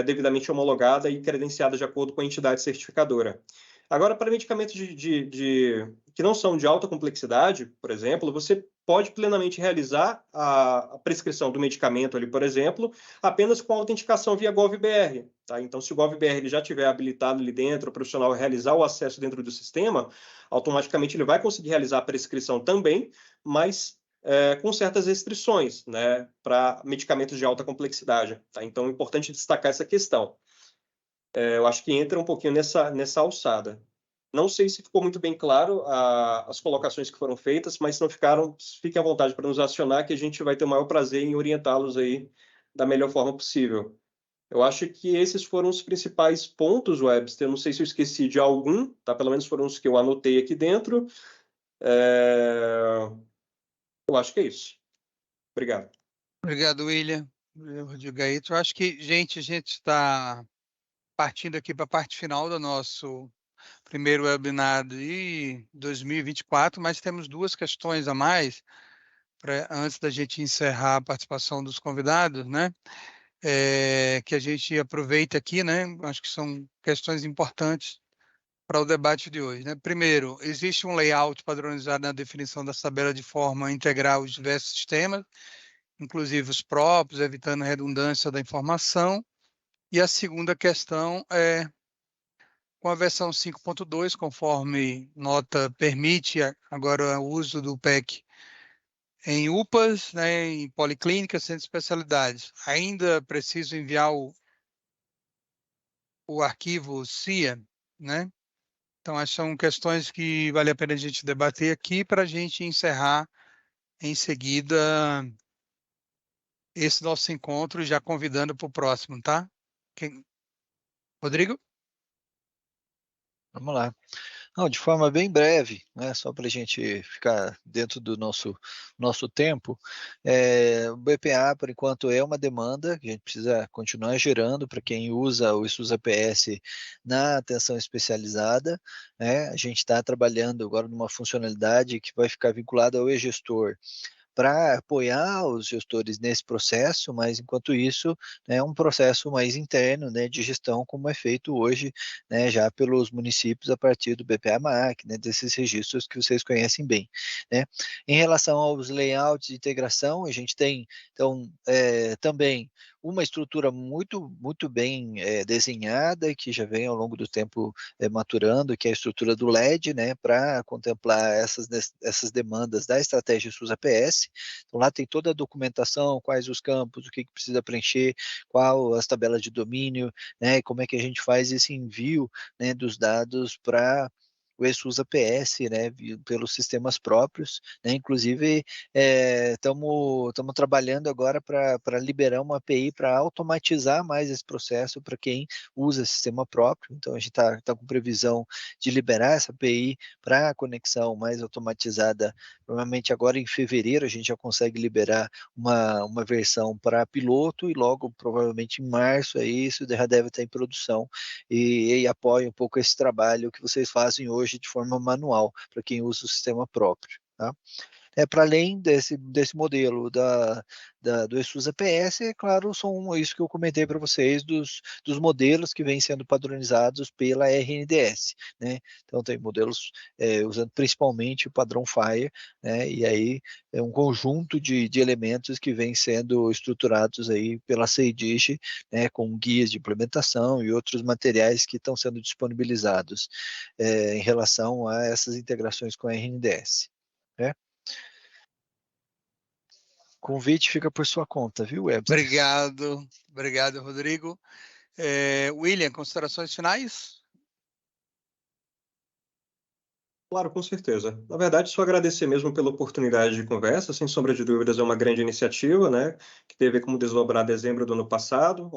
Speaker 4: devidamente homologada e credenciada de acordo com a entidade certificadora. Agora, para medicamentos que não são de alta complexidade, por exemplo, você pode plenamente realizar a prescrição do medicamento ali, por exemplo, apenas com autenticação via GovBR. Tá? Então, se o GovBR ele já estiver habilitado ali dentro, o profissional realizar o acesso dentro do sistema, automaticamente ele vai conseguir realizar a prescrição também, mas com certas restrições, né, para medicamentos de alta complexidade. Tá? Então, é importante destacar essa questão. Eu acho que entra um pouquinho nessa alçada. Não sei se ficou muito bem claro as colocações que foram feitas, mas se não ficaram, fiquem à vontade para nos acionar, que a gente vai ter o maior prazer em orientá-los aí da melhor forma possível. Eu acho que esses foram os principais pontos, Webster. Eu não sei se eu esqueci de algum, tá? Pelo menos foram os que eu anotei aqui dentro. Eu acho que é isso. Obrigado.
Speaker 3: Obrigado, William. Rodrigo Gaito. Eu acho que, gente, a gente está partindo aqui para a parte final do nosso primeiro webinar de 2024, mas temos duas questões a mais antes da gente encerrar a participação dos convidados, né? Que a gente aproveita aqui, né? Acho que são questões importantes para o debate de hoje, né? Primeiro, existe um layout padronizado na definição dessa tabela de forma a integrar os diversos sistemas, inclusive os próprios, evitando a redundância da informação. E a segunda questão é, com a versão 5.2, conforme nota permite agora o uso do PEC em UPAs, né, em policlínicas, centros de especialidades. Ainda preciso enviar o arquivo CIA, né? Então, essas são questões que vale a pena a gente debater aqui para a gente encerrar em seguida esse nosso encontro, já convidando para o próximo, tá? Rodrigo?
Speaker 1: Vamos lá. Não, de forma bem breve, né, só para a gente ficar dentro do nosso tempo, o BPA, por enquanto, é uma demanda que a gente precisa continuar gerando para quem usa o SUS-APS na atenção especializada, né? A gente está trabalhando agora numa funcionalidade que vai ficar vinculada ao e-gestor, para apoiar os gestores nesse processo, mas enquanto isso é um processo mais interno, né, de gestão, como é feito hoje, né, já pelos municípios a partir do BPA-MAC, né, desses registros que vocês conhecem bem, né. Em relação aos layouts de integração, a gente tem então também uma estrutura muito bem desenhada, que já vem ao longo do tempo maturando, que é a estrutura do LED, né, para contemplar essas demandas da estratégia SUS-APS. Então, lá tem toda a documentação, quais os campos, o que precisa preencher, qual as tabelas de domínio, né, como é que a gente faz esse envio, né, dos dados para o eSUS-APS, né, pelos sistemas próprios, né, inclusive estamos trabalhando agora para liberar uma API para automatizar mais esse processo para quem usa sistema próprio. Então a gente está com previsão de liberar essa API para a conexão mais automatizada. Provavelmente agora em fevereiro a gente já consegue liberar uma versão para piloto e logo provavelmente em março aí isso já deve estar em produção e apoia um pouco esse trabalho que vocês fazem hoje de forma manual para quem usa o sistema próprio. Tá? Para além desse modelo do eSUS-APS, é claro, são isso que eu comentei para vocês dos modelos que vêm sendo padronizados pela RNDS, né? Então tem modelos usando principalmente o padrão FHIR, né? E aí é um conjunto de elementos que vêm sendo estruturados aí pela CEDIG, né? Com guias de implementação e outros materiais que estão sendo disponibilizados em relação a essas integrações com a RNDS. Né? O convite fica por sua conta, viu, Webster?
Speaker 3: Obrigado, Rodrigo. William, considerações finais?
Speaker 4: Claro, com certeza. Na verdade, só agradecer mesmo pela oportunidade de conversa, sem sombra de dúvidas, é uma grande iniciativa, né, que teve como desdobrar dezembro do ano passado.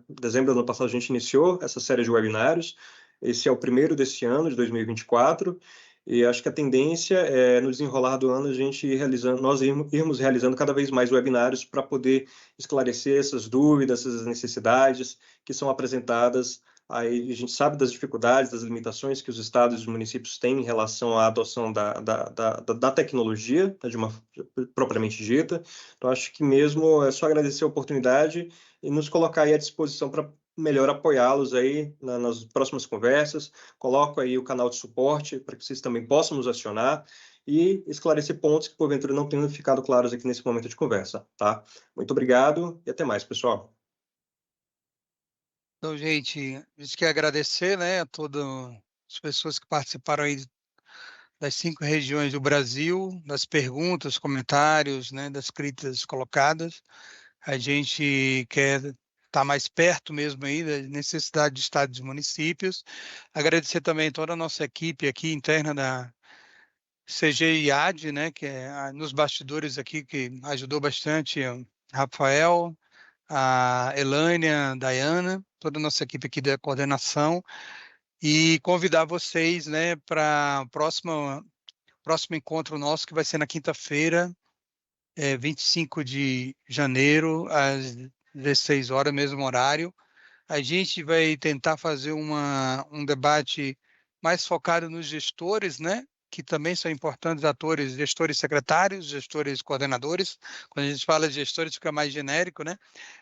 Speaker 4: Dezembro do ano passado, a gente iniciou essa série de webinários. Esse é o primeiro desse ano, de 2024, e acho que a tendência é, no desenrolar do ano, nós irmos realizando cada vez mais webinários para poder esclarecer essas dúvidas, essas necessidades que são apresentadas. Aí a gente sabe das dificuldades, das limitações que os estados e os municípios têm em relação à adoção da tecnologia, né, de uma propriamente dita. Então, acho que mesmo é só agradecer a oportunidade e nos colocar aí à disposição para melhor apoiá-los aí nas próximas conversas. Coloco aí o canal de suporte para que vocês também possam nos acionar e esclarecer pontos que, porventura, não tenham ficado claros aqui nesse momento de conversa, tá? Muito obrigado e até mais, pessoal.
Speaker 3: Então, gente, a gente quer agradecer, né, a todas as pessoas que participaram aí das 5 regiões do Brasil, das perguntas, comentários, né, das críticas colocadas. A gente quer estar mais perto mesmo aí da necessidade de estados e municípios. Agradecer também toda a nossa equipe aqui interna da CGIAD, né, que é nos bastidores aqui, que ajudou bastante, o Rafael, a Elânia, a Dayana, toda a nossa equipe aqui da coordenação, e convidar vocês, né, para o próximo encontro nosso, que vai ser na quinta-feira, 25 de janeiro, às 16 horas, mesmo horário. A gente vai tentar fazer um debate mais focado nos gestores, né, que também são importantes atores, gestores secretários, gestores coordenadores. Quando a gente fala de gestores, fica mais genérico, né?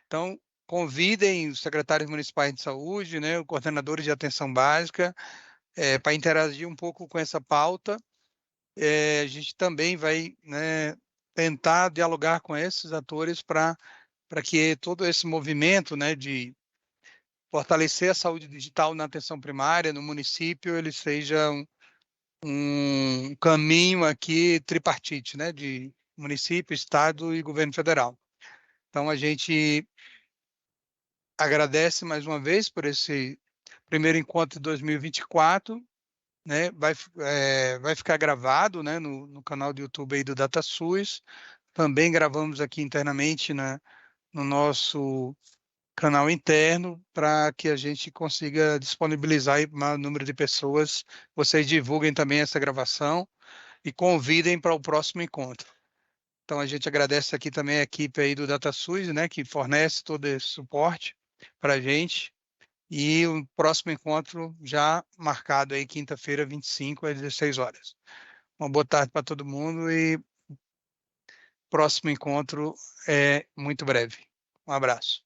Speaker 3: Então, convidem os secretários municipais de saúde, né, os coordenadores de atenção básica, para interagir um pouco com essa pauta. A gente também vai, né, tentar dialogar com esses atores para que todo esse movimento, né, de fortalecer a saúde digital na atenção primária, no município, ele seja um caminho aqui tripartite, né, de município, estado e governo federal. Então, a gente agradece mais uma vez por esse primeiro encontro de 2024, né? Vai ficar gravado, né, no canal do YouTube aí do DataSUS. Também gravamos aqui internamente no nosso canal interno para que a gente consiga disponibilizar aí para o maior número de pessoas. Vocês divulguem também essa gravação e convidem para o próximo encontro. Então, a gente agradece aqui também a equipe aí do DataSUS, né, que fornece todo esse suporte para a gente. E o próximo encontro já marcado aí, quinta-feira, 25, às 16 horas. Uma boa tarde para todo mundo e próximo encontro é muito breve. Um abraço.